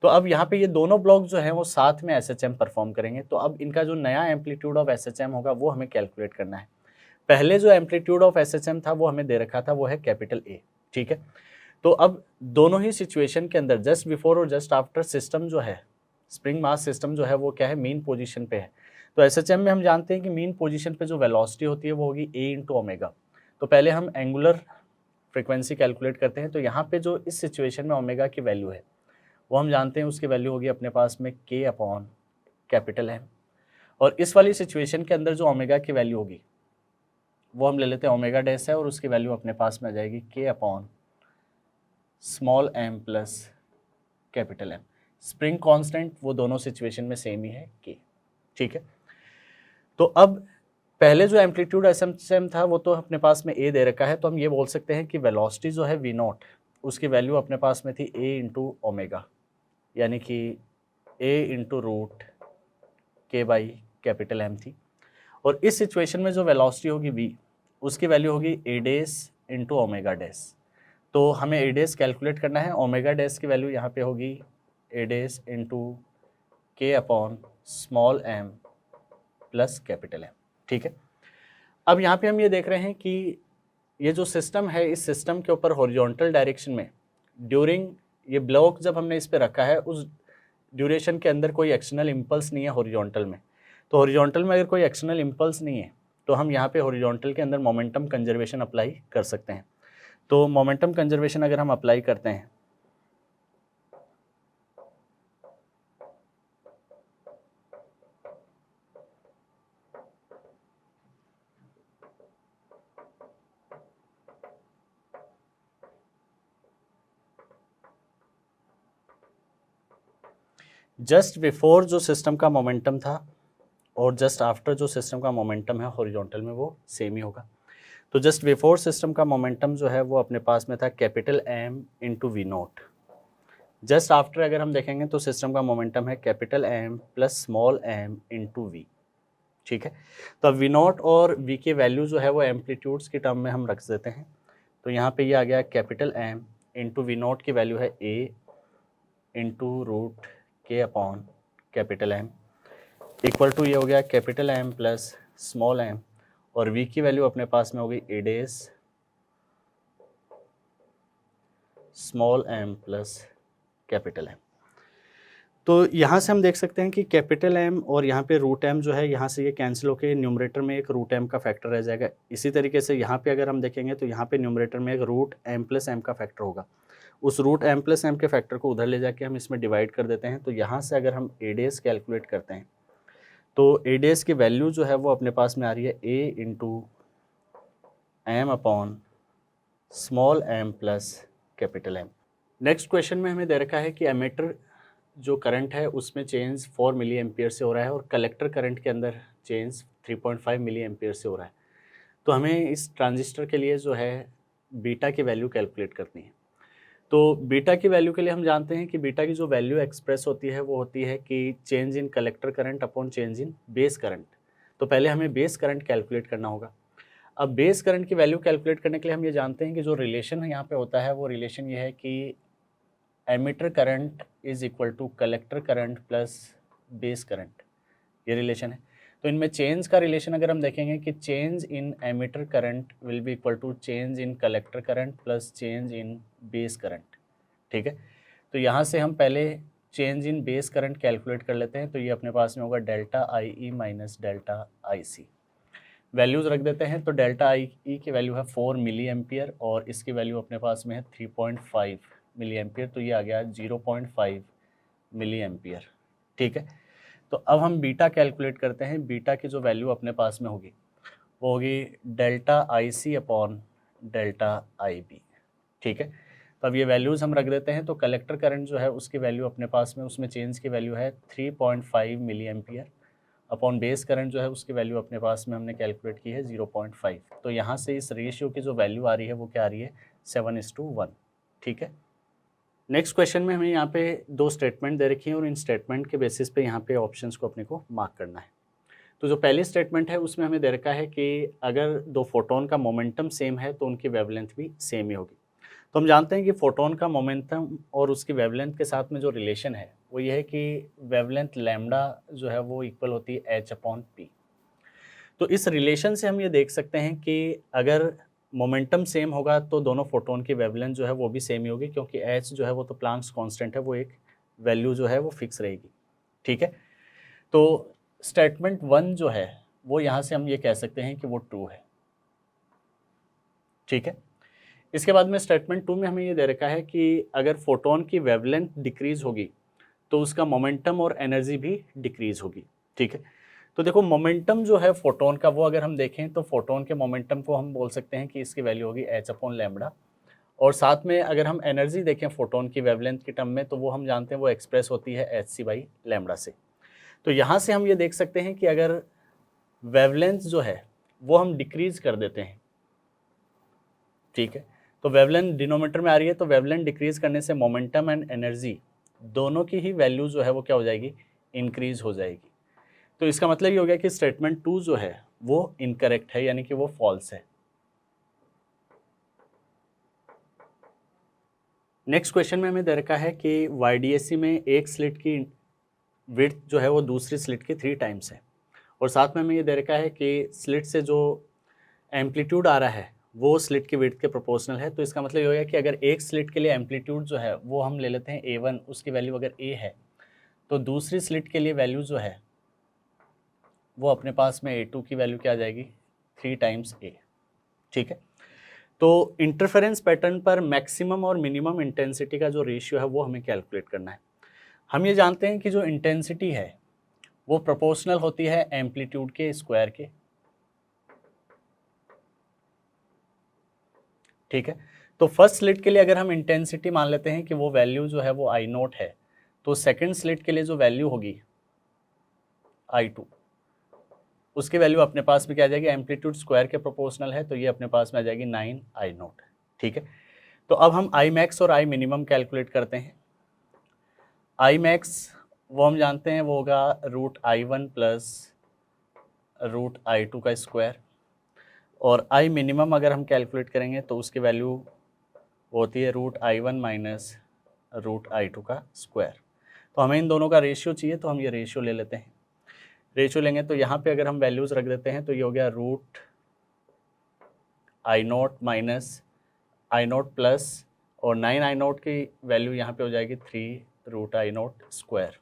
तो अब यहाँ पे ये दोनों ब्लॉक जो है वो साथ में SHM परफॉर्म करेंगे। तो अब इनका जो नया एम्पलीट्यूड ऑफ SHM होगा वो हमें कैलकुलेट करना है। पहले जो एम्पलीट्यूड ऑफ SHM था वो हमें दे रखा था, वो है कैपिटल A, ठीक है। तो अब दोनों ही सिचुएशन के अंदर जस्ट बिफोर और जस्ट आफ्टर सिस्टम जो है, स्प्रिंग मास सिस्टम जो है वो क्या है, मीन पोजीशन पे है। तो SHM में हम जानते हैं कि मीन पोजीशन पे जो वेलोसिटी होती है वो होगी a इंटू ओमेगा। तो पहले हम एंगुलर फ्रिक्वेंसी कैलकुलेट करते हैं। तो यहाँ पे जो इस सिचुएशन में ओमेगा की वैल्यू है वो हम जानते हैं, उसकी वैल्यू होगी अपने पास में K/M, और इस वाली सिचुएशन के अंदर जो ओमेगा की वैल्यू होगी वो हम ले लेते हैं ओमेगा डैश है, और उसकी वैल्यू अपने पास में आ जाएगी K/m plus capital M। Spring constant वो दोनों सिचुएशन में सेम ही है K, ठीक है। तो अब पहले जो एम्पलीट्यूड एसएम था वो तो अपने पास में ए दे रखा है, तो हम ये बोल सकते हैं कि वेलोसिटी जो है वी नॉट, उसकी वैल्यू अपने पास में थी ए इंटू ओमेगा, यानी कि ए इंटू रूट के बाई कैपिटल एम थी। और इस सिचुएशन में जो वेलोसिटी होगी वी, उसकी वैल्यू होगी ए डेस इंटू ओमेगा डेस। तो हमें ए डेस कैलकुलेट करना है, ओमेगा डेस की वैल्यू यहाँ पे होगी A dash into k upon small M plus capital m, ठीक है। अब यहाँ पे हम ये देख रहे हैं कि ये जो सिस्टम है, इस सिस्टम के ऊपर हॉरिजॉन्टल डायरेक्शन में ड्यूरिंग ये ब्लॉक जब हमने इस पे रखा है, उस ड्यूरेशन के अंदर कोई एक्सटर्नल इम्पल्स नहीं है हॉरिजॉन्टल में। तो हॉरिजॉन्टल में अगर कोई एक्सटर्नल इम्पल्स नहीं है तो हम यहाँ पे हॉरिजॉन्टल के अंदर मोमेंटम कंजर्वेशन अप्लाई कर सकते हैं। तो मोमेंटम कंजर्वेशन अगर हम अप्लाई करते हैं जस्ट बिफोर जो सिस्टम का मोमेंटम था और जस्ट आफ्टर जो सिस्टम का मोमेंटम है हॉरिजॉन्टल में, वो सेम ही होगा। तो जस्ट बिफोर सिस्टम का मोमेंटम जो है वो अपने पास में था capital M into we naught. Just after अगर हम देखेंगे तो सिस्टम का मोमेंटम है capital M plus small m into v, ठीक है। तो अब वी नॉट और वी की वैल्यू जो है वो एम्पलीट्यूड्स की टर्म में हम रख देते हैं। तो यहाँ पे ये आ गया capital M into we naught की वैल्यू है A into root K upon capital M, equal to ये हो गया capital M plus small M, और वी की वैल्यू अपने पास में होगी A dash small M plus capital M. तो यहाँ से हम देख सकते हैं कि कैपिटल एम और यहाँ पे रूट एम जो है, यहाँ से ये कैंसिल होकर न्यूमरेटर में एक रूट एम का फैक्टर रह जाएगा। इसी तरीके से यहाँ पे अगर हम देखेंगे तो यहाँ पे न्यूमरेटर में एक रूट एम प्लस एम का फैक्टर होगा। उस रूट एम प्लस एम के फैक्टर को उधर ले जाके हम इसमें डिवाइड कर देते हैं। तो यहाँ से अगर हम ए डेस कैलकुलेट करते हैं तो ए डेस की वैल्यू जो है वो अपने पास में आ रही है A into M upon small M plus capital M. Next question में हमें दे रखा है कि एमीटर जो करंट है उसमें चेंज 4 मिली एम्पियर से हो रहा है और कलेक्टर करंट के अंदर चेंज 3.5 मिली एम्पियर से हो रहा है। तो हमें इस ट्रांजिस्टर के लिए जो है बीटा की वैल्यू कैलकुलेट करनी है। तो बीटा की वैल्यू के लिए हम जानते हैं कि बीटा की जो वैल्यू एक्सप्रेस होती है वो होती है कि change in collector current upon change in base current. तो पहले हमें बेस करंट कैलकुलेट करना होगा। अब बेस करंट की वैल्यू कैलकुलेट करने के लिए हम ये जानते हैं कि जो रिलेशन यहाँ पे होता है वो रिलेशन ये है कि emitter current is equal to collector current plus base current, ये रिलेशन है। तो इनमें चेंज का रिलेशन अगर हम देखेंगे कि change in emitter current will be equal to change in collector current plus change in base current, ठीक है। तो यहाँ से हम पहले change in base current calculate कर लेते हैं। तो ये अपने पास में होगा delta I E minus delta I C. Values रख देते हैं। तो डेल्टा आई ई की वैल्यू है 4 मिली एम्पियर और इसकी वैल्यू अपने पास में है 3.5 मिली एम्पियर। तो ये आ गया 0.5 मिली एम्पियर, ठीक है। तो अब हम बीटा कैलकुलेट करते हैं। बीटा की जो वैल्यू अपने पास में होगी वो होगी delta I C upon delta I B, ठीक है। तो अब ये वैल्यूज़ हम रख देते हैं। तो कलेक्टर करंट जो है उसकी वैल्यू अपने पास में, उसमें चेंज की वैल्यू है 3.5 milli ampere upon base current जो है उसकी वैल्यू अपने पास में हमने कैलकुलेट की है 0.5। तो यहाँ से इस रेशियो की जो वैल्यू आ रही है वो क्या आ रही है 7:1, ठीक है। नेक्स्ट क्वेश्चन में हमें यहाँ पे 2 स्टेटमेंट दे रखी हैं और इन स्टेटमेंट के बेसिस पे यहाँ पे ऑप्शंस को अपने को मार्क करना है। तो जो पहली स्टेटमेंट है उसमें हमें दे रखा है कि अगर 2 फोटोन का मोमेंटम सेम है तो उनकी वेवलेंथ भी सेम ही होगी। तो हम जानते हैं कि फोटोन का मोमेंटम और उसकी वेवलेंथ के साथ में जो रिलेशन है वो ये है कि वेवलेंथ लैम्डा जो है वो इक्वल होती है h/p। तो इस रिलेशन से हम ये देख सकते हैं कि अगर मोमेंटम सेम होगा तो दोनों फोटोन की वेवलेंथ जो है वो भी सेम ही होगी, क्योंकि h जो है वो तो प्लांक्स कांस्टेंट है, वो एक वैल्यू जो है वो फिक्स रहेगी, ठीक है। तो स्टेटमेंट 1 जो है वो यहाँ से हम ये कह सकते हैं कि वो ट्रू है, ठीक है। इसके बाद में स्टेटमेंट 2 में हमें ये दे रखा है कि अगर फोटोन की वेवलेंथ डिक्रीज होगी तो उसका मोमेंटम और एनर्जी भी डिक्रीज होगी, ठीक है। तो देखो मोमेंटम जो है फोटोन का वो अगर हम देखें तो फोटोन के मोमेंटम को हम बोल सकते हैं कि इसकी वैल्यू होगी h/λ, और साथ में अगर हम एनर्जी देखें फोटोन की वेवलेंथ की टर्म में तो वो हम जानते हैं वो एक्सप्रेस होती है hc/λ से। तो यहाँ से हम ये देख सकते हैं कि अगर वेवलेंथ जो है वो हम डिक्रीज कर देते हैं, ठीक है। तो वेवलेंथ डिनोमीटर में आ रही है, तो वेवलेंथ डिक्रीज करने से मोमेंटम एंड एनर्जी दोनों की ही वैल्यू जो है वो क्या हो जाएगी, इंक्रीज हो जाएगी। तो इसका मतलब ये हो गया कि स्टेटमेंट 2 जो है वो इनकरेक्ट है, यानी कि वो फॉल्स है। नेक्स्ट क्वेश्चन में हमें दे रखा है कि YDAC में एक स्लिट की विड्थ जो है वो दूसरी स्लिट की 3 टाइम्स है, और साथ में हमें ये दे रखा है कि स्लिट से जो एम्पलीट्यूड आ रहा है वो स्लिट की विड्थ के प्रोपोर्शनल है। तो इसका मतलब ये हो गया कि अगर एक स्लिट के लिए एम्पलीट्यूड जो है वो हम ले लेते हैं A1, उसकी वैल्यू अगर A है, तो दूसरी स्लिट के लिए वैल्यू जो है वो अपने पास में A2 की वैल्यू क्या आ जाएगी, 3 टाइम्स A, ठीक है। तो इंटरफेरेंस पैटर्न पर मैक्सिमम और मिनिमम इंटेंसिटी का जो रेशियो है वो हमें कैलकुलेट करना है। हम ये जानते हैं कि जो इंटेंसिटी है वो प्रोपोर्शनल होती है एम्पलीट्यूड के स्क्वायर के, ठीक है। तो फर्स्ट स्लिट के लिए अगर हम इंटेंसिटी मान लेते हैं कि वो वैल्यू जो है वो I0 है, तो सेकंड स्लिट के लिए जो वैल्यू होगी I2, उसकी वैल्यू अपने पास में क्या आ जाएगी, एम्पलीट्यूड स्क्वायर के प्रोपोर्शनल है, तो ये अपने पास में आ जाएगी 9I0, ठीक है। तो अब हम I मैक्स और I मिनिमम कैलकुलेट करते हैं। I मैक्स वो हम जानते हैं वो होगा √I1 प्लस √I2 का स्क्वायर, और I मिनिमम अगर हम कैलकुलेट करेंगे तो उसकी वैल्यू होती है √I1 माइनस √I2 का स्क्वायर। तो हमें इन दोनों का रेशियो चाहिए, तो हम ये रेशियो ले लेते हैं। रेशियो लेंगे तो यहाँ पे अगर हम वैल्यूज़ रख देते हैं तो ये हो गया √I0 माइनस I0 प्लस, और 9I0 की वैल्यू यहाँ पे हो जाएगी 3 √I0 स्क्वायर।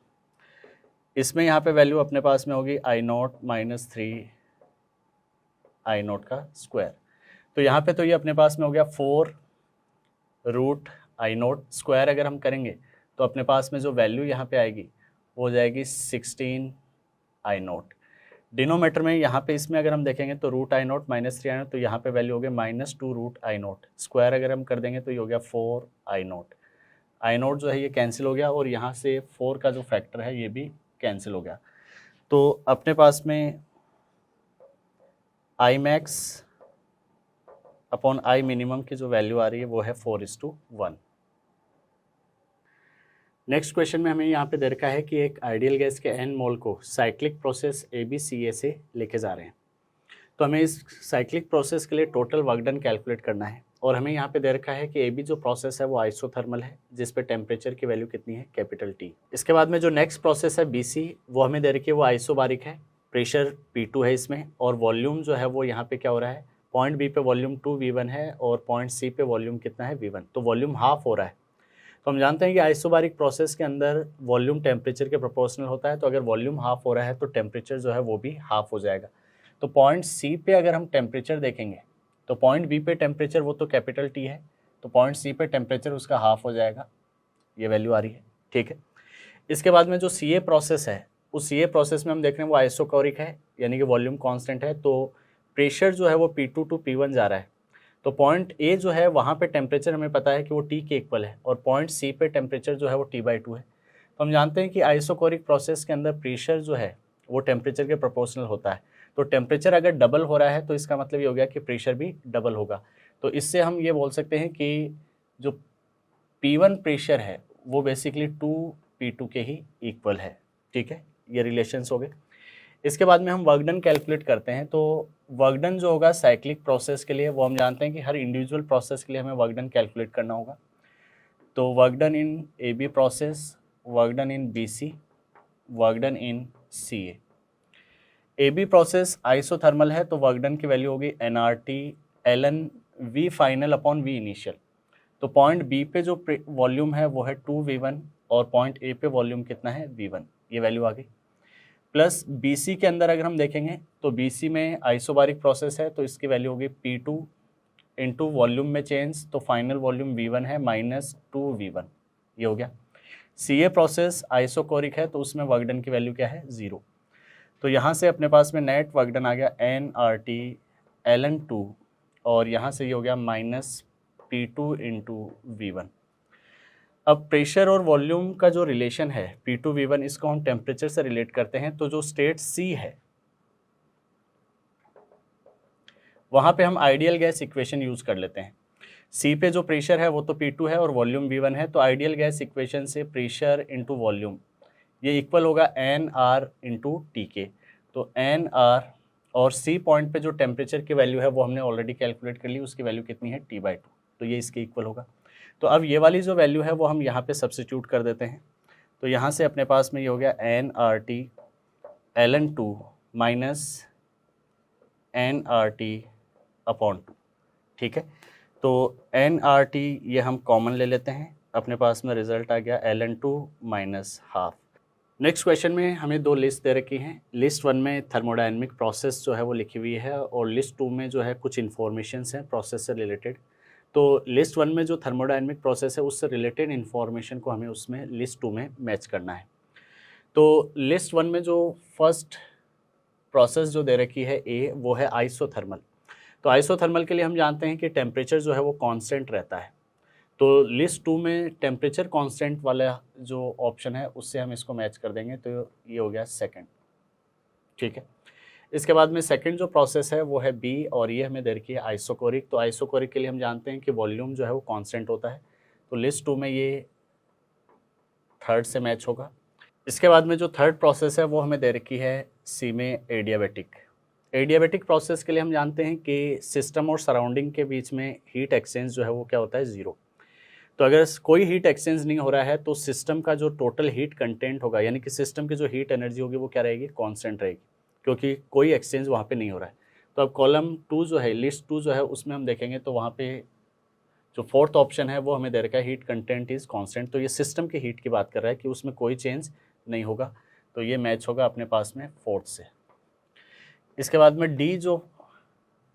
इसमें यहाँ पे वैल्यू अपने पास में होगी I0 माइनस 3I0 का स्क्वायर। तो यहाँ पे तो ये अपने पास में हो गया 4 √I0 स्क्वायर। अगर हम करेंगे तो अपने पास में जो वैल्यू यहाँ पे आएगी वो हो जाएगी 16I0। डिनोमीटर में यहाँ पे इसमें अगर हम देखेंगे तो √I0 माइनस 3I0, तो यहाँ पे वैल्यू हो गया माइनस 2 √I0 स्क्वायर। अगर हम कर देंगे तो ये हो गया 4I0। I0 जो है ये कैंसिल हो गया, और यहाँ से 4 का जो फैक्टर है ये भी कैंसिल हो गया। तो अपने पास में I max upon I minimum की जो वैल्यू आ रही है वो है 4:1। नेक्स्ट क्वेश्चन में हमें यहाँ पे दे रखा है कि एक आइडियल गैस के n मोल को साइक्लिक प्रोसेस ABCA से लेके जा रहे हैं। तो हमें इस साइक्लिक प्रोसेस के लिए टोटल वर्क डन कैलकुलेट करना है, और हमें यहाँ पे दे रखा है कि AB जो प्रोसेस है वो आइसोथर्मल है, जिस पे टेम्परेचर की वैल्यू कितनी है, कैपिटल T। इसके बाद में जो नेक्स्ट प्रोसेस है BC, वो हमें दे रखी है वो आइसोबारिक है, प्रेशर P2 है इसमें, और वॉल्यूम जो है वो यहाँ पे क्या हो रहा है, पॉइंट B पे वॉल्यूम 2V1 है, और पॉइंट C पे वॉल्यूम कितना है, V1। तो वॉल्यूम हाफ हो रहा है। तो हम जानते हैं कि आइसोबारिक प्रोसेस के अंदर वॉल्यूम टेम्परेचर के प्रोपोर्शनल होता है, तो अगर वॉल्यूम हाफ हो रहा है तो टेम्परेचर जो है वो भी हाफ हो जाएगा। तो पॉइंट C पे अगर हम टेम्परेचर देखेंगे तो पॉइंट B पे टेम्परेचर वो तो कैपिटल T है, तो पॉइंट C पे टेम्परेचर उसका हाफ हो जाएगा, ये वैल्यू आ रही है, ठीक है। इसके बाद में जो CA प्रोसेस है, उस CA प्रोसेस में हम देख रहे हैं वो आइसोकोरिक है, यानी कि वॉल्यूम कांस्टेंट है, तो प्रेशर जो है वो P2 टू P1 जा रहा है। तो पॉइंट A जो है वहाँ पे टेम्परेचर हमें पता है कि वो T के इक्वल है, और पॉइंट C पे टेम्परेचर जो है वो T/2 है। तो हम जानते हैं कि आइसोकोरिक प्रोसेस के अंदर प्रेशर जो है वो टेम्परेचर के प्रोपोर्शनल होता है। तो टेम्परेचर अगर डबल हो रहा है तो इसका मतलब ये हो गया कि प्रेशर भी डबल होगा। तो इससे हम ये बोल सकते हैं कि जो P1 प्रेशर है वो बेसिकली 2P2 के ही इक्वल है, ठीक है। ये रिलेशंस हो गए। इसके बाद में हम वर्क डन कैलकुलेट करते हैं। तो वर्क डन जो होगा साइक्लिक प्रोसेस के लिए, वो हम जानते हैं कि हर इंडिविजुअल प्रोसेस के लिए हमें वर्क डन कैलकुलेट करना होगा। तो work done in AB process, work done in BC, work done in CA। AB process isothermal है, तो वर्क डन की वैल्यू होगी nRT ln V final upon V initial. तो पॉइंट B पे जो वॉल्यूम है वो है 2V1, और पॉइंट A पे वॉल्यूम कितना है, V1, ये वैल्यू आ गई। प्लस BC के अंदर अगर हम देखेंगे तो BC में आइसोबारिक प्रोसेस है, तो इसकी वैल्यू होगी P2 इंटू वॉल्यूम में चेंज, तो फाइनल वॉल्यूम V1 है माइनस 2V1, ये हो गया। CA प्रोसेस आइसोकोरिक है, तो उसमें वर्क डन की वैल्यू क्या है, 0। तो यहाँ से अपने पास में नेट वर्क डन आ गया nRT ln 2, और यहाँ से ये हो गया माइनस P2 इंटू V1। अब प्रेशर और वॉल्यूम का जो रिलेशन है P2 V1, इसको हम टेम्परेचर से रिलेट करते हैं। तो जो स्टेट C है वहाँ पे हम आइडियल गैस इक्वेशन यूज़ कर लेते हैं। सी पे जो प्रेशर है वो तो P2 है और वॉल्यूम V1 है, तो आइडियल गैस इक्वेशन से प्रेशर इंटू वॉल्यूम ये इक्वल होगा NR इंटू TK। तो NR और C पॉइंट पे जो टेम्परेचर की वैल्यू है वो हमने ऑलरेडी कैलकुलेट कर ली, उसकी वैल्यू कितनी है T/2, तो ये इसके इक्वल होगा। तो अब ये वाली जो वैल्यू है वो हम यहाँ पे सब्स्टिट्यूट कर देते हैं। तो यहाँ से अपने पास में ये हो गया NRT ln2 minus NRT upon 2, ठीक है। तो NRT ये हम कॉमन ले लेते हैं, अपने पास में रिजल्ट आ गया ln2 minus half. Next question में हमें दो लिस्ट दे रखी हैं। लिस्ट 1 में थर्मोडायनेमिक प्रोसेस जो है वो लिखी हुई है और लिस्ट 2 में जो है कुछ इन्फॉर्मेशंस हैं प्रोसेस से रिलेटेड। तो लिस्ट 1 में जो थर्मोडायनेमिक प्रोसेस है उससे रिलेटेड इन्फॉर्मेशन को हमें उसमें लिस्ट 2 में मैच करना है। तो लिस्ट 1 में जो फर्स्ट प्रोसेस जो दे रखी है ए, वो है आइसोथर्मल। तो आइसोथर्मल के लिए हम जानते हैं कि टेम्परेचर जो है वो कांस्टेंट रहता है। तो लिस्ट 2 में टेम्परेचर कांस्टेंट वाला जो ऑप्शन है उससे हम इसको मैच कर देंगे, तो ये हो गया सेकंड, ठीक है। इसके बाद में सेकंड जो प्रोसेस है वो है बी और ये हमें दे रखी है आइसोकोरिक। तो आइसोकोरिक के लिए हम जानते हैं कि वॉल्यूम जो है वो कांस्टेंट होता है, तो लिस्ट 2 में ये थर्ड से मैच होगा। इसके बाद में जो थर्ड प्रोसेस है वो हमें दे रखी है सी में एडियाबेटिक। एडियाबेटिक प्रोसेस के लिए हम जानते हैं कि सिस्टम और सराउंडिंग के बीच में हीट एक्सचेंज जो है वो क्या होता है, ज़ीरो। तो अगर कोई हीट एक्सचेंज नहीं हो रहा है तो सिस्टम का जो टोटल हीट कंटेंट होगा, यानी कि सिस्टम की जो हीट एनर्जी होगी वो क्या रहेगी, कांस्टेंट रहेगी, क्योंकि कोई एक्सचेंज वहाँ पे नहीं हो रहा है। तो अब कॉलम 2 जो है, लिस्ट 2 जो है उसमें हम देखेंगे तो वहाँ पे जो फोर्थ ऑप्शन है वो हमें दे रखा है हीट कंटेंट इज़ कांस्टेंट। तो ये सिस्टम की हीट की बात कर रहा है कि उसमें कोई चेंज नहीं होगा, तो ये मैच होगा अपने पास में फोर्थ से। इसके बाद में डी जो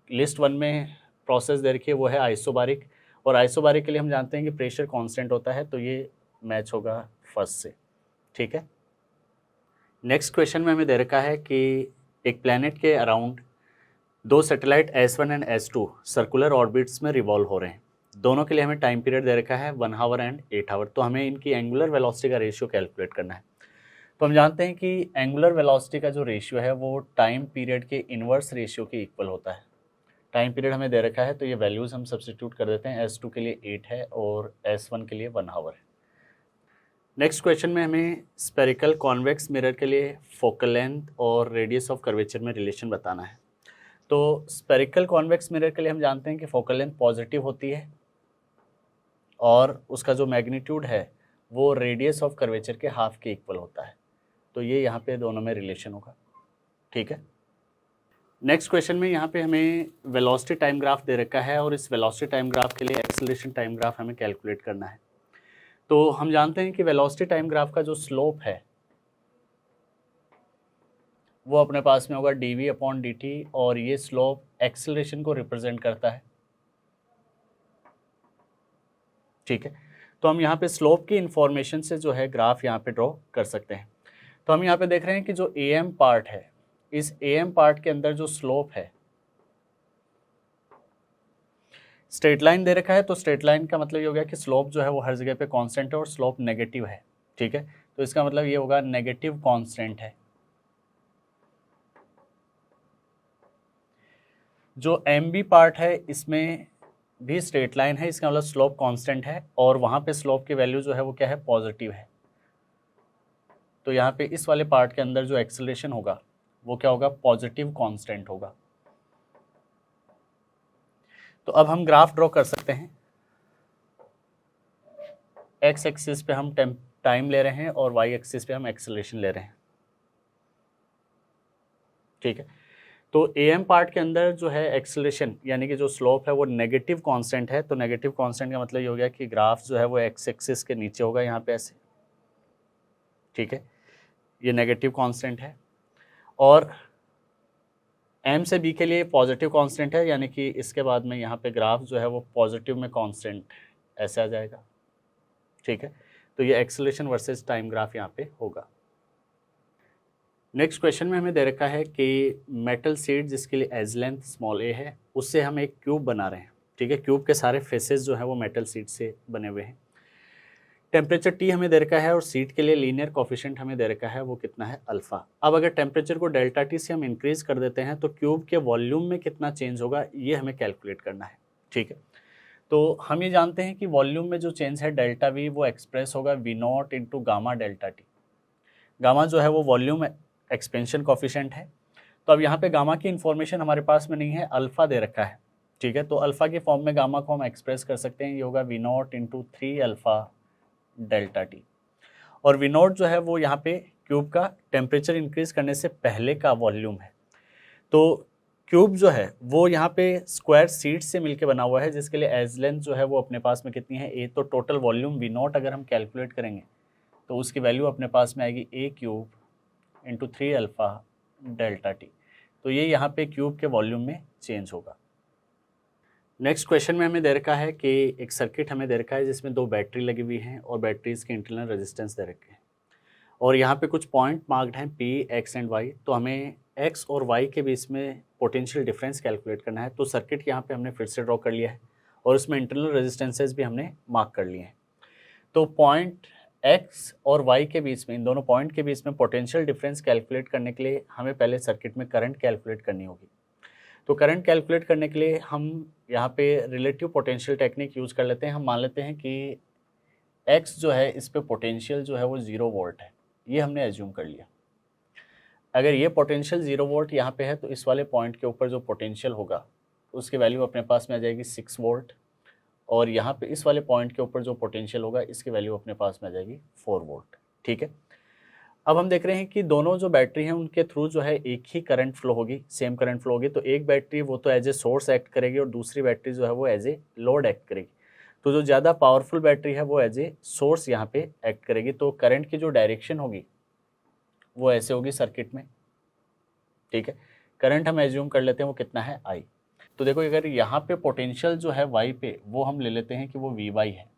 लिस्ट 1 में प्रोसेस दे रखी है वो है आइसोबारिक, और आइसोबारिक के लिए हम जानते हैं कि प्रेशर कांस्टेंट होता है, तो ये मैच होगा फर्स्ट से, ठीक है। नेक्स्ट क्वेश्चन में हमें दे रखा है कि एक प्लैनेट के अराउंड दो satellite S1 and S2 circular orbits में रिवॉल्व हो रहे हैं। दोनों के लिए हमें टाइम पीरियड दे रखा है 1 आवर एंड 8 आवर। तो हमें इनकी एंगुलर वेलोसिटी का रेशियो कैलकुलेट करना है। तो हम जानते हैं कि एंगुलर वेलोसिटी का जो रेशियो है वो टाइम पीरियड के इन्वर्स रेशियो के इक्वल होता है। टाइम पीरियड हमें दे रखा है तो ये वैल्यूज़ हम सब्स्टिट्यूट कर देते हैं। S2 के लिए 8 है और S1 के लिए 1 आवर है। नेक्स्ट क्वेश्चन में हमें स्पेरिकल कॉन्वेक्स मिरर के लिए फोकल लेंथ और रेडियस ऑफ कर्वेचर में रिलेशन बताना है। तो स्पेरिकल कॉन्वेक्स मिरर के लिए हम जानते हैं कि फोकल लेंथ पॉजिटिव होती है और उसका जो मैग्नीट्यूड है वो रेडियस ऑफ कर्वेचर के हाफ के इक्वल होता है। तो ये यहाँ पे दोनों में रिलेशन होगा, ठीक है। नेक्स्ट क्वेश्चन में यहाँ पे हमें वेलोसिटी टाइम ग्राफ दे रखा है और इस वेलोसिटी टाइम ग्राफ के लिए एक्सेलरेशन टाइम ग्राफ हमें कैलकुलेट करना है। तो हम जानते हैं कि वेलोसिटी टाइम ग्राफ का जो स्लोप है वो अपने पास में होगा dv/dt और ये स्लोप एक्सेलरेशन को रिप्रेजेंट करता है, ठीक है। तो हम यहाँ पे स्लोप की इंफॉर्मेशन से जो है ग्राफ यहाँ पे ड्रॉ कर सकते हैं। तो हम यहाँ पे देख रहे हैं कि जो AM पार्ट है, इस AM पार्ट के अंदर जो स्लोप है, स्ट्रेट लाइन दे रखा है, तो स्ट्रेट लाइन का मतलब ये हो गया कि स्लोप जो है वो हर जगह पे कांस्टेंट है और स्लोप नेगेटिव है, ठीक है। तो इसका मतलब ये होगा नेगेटिव कांस्टेंट है। जो MB पार्ट है इसमें भी स्ट्रेट लाइन है, इसका मतलब स्लोप कांस्टेंट है और वहाँ पे स्लोप की वैल्यू जो है वो क्या है, पॉजिटिव है। तो यहाँ पे इस वाले पार्ट के अंदर जो एक्सेलरेशन होगा वो क्या होगा, पॉजिटिव कांस्टेंट होगा। तो अब हम ग्राफ ड्रॉ कर सकते हैं। एक्स एक्सिस पे हम टाइम ले रहे हैं और वाई एक्सिस पे हम एक्सेलरेशन ले रहे हैं, ठीक है। तो AM पार्ट के अंदर जो है एक्सेलरेशन यानी कि जो स्लोप है वो नेगेटिव कांस्टेंट है। तो नेगेटिव कांस्टेंट का मतलब ये हो गया कि ग्राफ जो है वो एक्स एक्सिस के नीचे होगा यहाँ पे ऐसे, ठीक है। ये नेगेटिव कांस्टेंट है और M से B के लिए पॉजिटिव कांस्टेंट है, यानी कि इसके बाद में यहाँ पे ग्राफ जो है वो पॉजिटिव में कांस्टेंट ऐसे आ जाएगा, ठीक है। तो ये एक्सेलरेशन वर्सेस टाइम ग्राफ यहाँ पे होगा। नेक्स्ट क्वेश्चन में हमें दे रखा है कि मेटल शीट जिसके लिए एज लेंथ स्मॉल a है उससे हम एक क्यूब बना रहे हैं, ठीक है। क्यूब के सारे फेसेस जो है वो मेटल शीट से बने हुए हैं। टेम्परेचर T हमें दे रखा है और सीट के लिए लीनियर कोफिशिएंट हमें दे रखा है, वो कितना है अल्फा। अब अगर टेम्परेचर को डेल्टा T से हम इंक्रीज कर देते हैं तो क्यूब के वॉल्यूम में कितना चेंज होगा ये हमें कैलकुलेट करना है, ठीक है। तो हम ये जानते हैं कि वॉल्यूम में जो चेंज है डेल्टा V वो एक्सप्रेस होगा V not into gamma delta T। Gamma जो है वो वॉल्यूम एक्सपेंशन कोफिशिएंट है। तो अब यहाँ पे गामा की इंफॉर्मेशन हमारे पास में नहीं है, अल्फा दे रखा है, ठीक है। तो अल्फा के फॉर्म में गामा को हम एक्सप्रेस कर सकते हैं, ये होगा V not into 3 alpha delta T। और V नॉट जो है वो यहाँ पे क्यूब का टेम्परेचर इंक्रीज करने से पहले का वॉल्यूम है। तो क्यूब जो है वो यहाँ पे स्क्वायर सीट से मिलके बना हुआ है, जिसके लिए एज लेंथ जो है वो अपने पास में कितनी है A। तो टोटल वॉल्यूम V नॉट अगर हम कैलकुलेट करेंगे तो उसकी वैल्यू अपने पास में आएगी A cube into 3 alpha delta T। तो ये यहाँ पे क्यूब के वॉल्यूम में चेंज होगा। नेक्स्ट क्वेश्चन में हमें दे रखा है कि एक सर्किट हमें दे रखा है जिसमें 2 बैटरी लगी हुई हैं और बैटरीज के इंटरनल रेजिस्टेंस दे रखे हैं और यहाँ पे कुछ पॉइंट मार्क्ड हैं P, X एंड Y। तो हमें X और Y के बीच में पोटेंशियल डिफरेंस कैलकुलेट करना है। तो सर्किट यहाँ पे हमने फिर से ड्रॉ कर लिया है और उसमें इंटरनल रेजिस्टेंसेज भी हमने मार्क कर लिए हैं। तो पॉइंट X और Y के बीच में, इन दोनों पॉइंट के बीच में पोटेंशियल डिफरेंस कैलकुलेट करने के लिए हमें पहले सर्किट में करंट कैलकुलेट करनी होगी। तो करंट कैलकुलेट करने के लिए हम यहाँ पे रिलेटिव पोटेंशियल टेक्निक यूज़ कर लेते हैं। हम मान लेते हैं कि X जो है इस पे पोटेंशियल जो है वो 0 वोल्ट है, ये हमने एज्यूम कर लिया। अगर ये पोटेंशियल 0 वोल्ट यहाँ पे है तो इस वाले पॉइंट के ऊपर जो पोटेंशियल होगा उसकी वैल्यू अपने पास में आ जाएगी 6 वोल्ट और यहाँ पे इस वाले पॉइंट के ऊपर जो पोटेंशियल होगा इसकी वैल्यू अपने पास में आ जाएगी 4 वोल्ट, ठीक है। अब हम देख रहे हैं कि दोनों जो बैटरी हैं उनके थ्रू जो है एक ही करंट फ्लो होगी, सेम करंट फ्लो होगी। तो एक बैटरी वो तो एज ए सोर्स एक्ट करेगी और दूसरी बैटरी जो है वो एज ए लोड एक्ट करेगी। तो जो ज़्यादा पावरफुल बैटरी है वो एज ए सोर्स यहाँ पे एक्ट करेगी। तो करंट की जो डायरेक्शन होगी वो ऐसे होगी सर्किट में, ठीक है। करंट हम एज्यूम कर लेते हैं वो कितना है I। तो देखो अगर यहाँ पे पोटेंशियल जो है Y पे वो हम ले लेते हैं कि वो Vy है,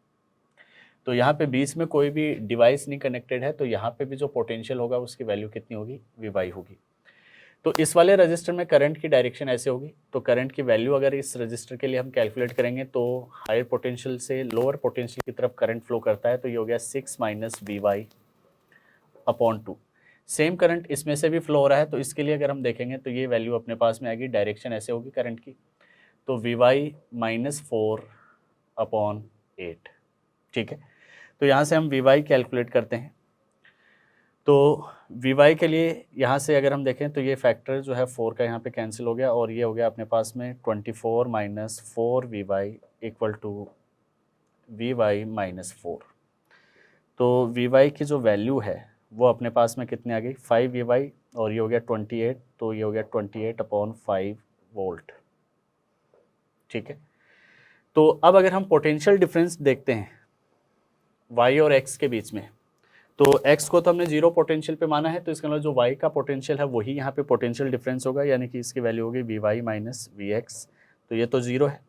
तो यहाँ पे बीच में कोई भी डिवाइस नहीं कनेक्टेड है, तो यहाँ पे भी जो पोटेंशियल होगा उसकी वैल्यू कितनी होगी, Vy होगी। तो इस वाले रजिस्टर में करंट की डायरेक्शन ऐसे होगी। तो करंट की वैल्यू अगर इस रजिस्टर के लिए हम कैलकुलेट करेंगे तो हायर पोटेंशियल से लोअर पोटेंशियल की तरफ करंट फ्लो करता है, तो ये हो गया 6 minus Vy upon 2। Same current इसमें से भी फ्लो हो रहा है, तो इसके लिए अगर हम देखेंगे तो ये वैल्यू अपने पास में आएगी, डायरेक्शन ऐसे होगी करंट की, तो Vy माइनस 4 अपॉन 8, ठीक है। तो यहाँ से हम Vy कैलकुलेट करते हैं। तो Vy के लिए यहाँ से अगर हम देखें तो ये फैक्टर जो है 4 का यहाँ पे कैंसिल हो गया और ये हो गया अपने पास में 24 minus 4 Vy equal to Vy minus 4। तो Vy की जो वैल्यू है वो अपने पास में कितनी आ गई, 5 Vy और ये हो गया 28, तो ये हो गया 28 अपॉन 5 वोल्ट, ठीक है। तो अब अगर हम पोटेंशियल डिफरेंस देखते हैं Y और X के बीच में, तो X को तो हमने 0 पोटेंशियल पे माना है, तो इसका मतलब जो Y का पोटेंशियल है वही यहाँ पे पोटेंशियल डिफरेंस होगा, यानी कि इसकी वैल्यू होगी Vy माइनस Vx। तो ये तो 0 है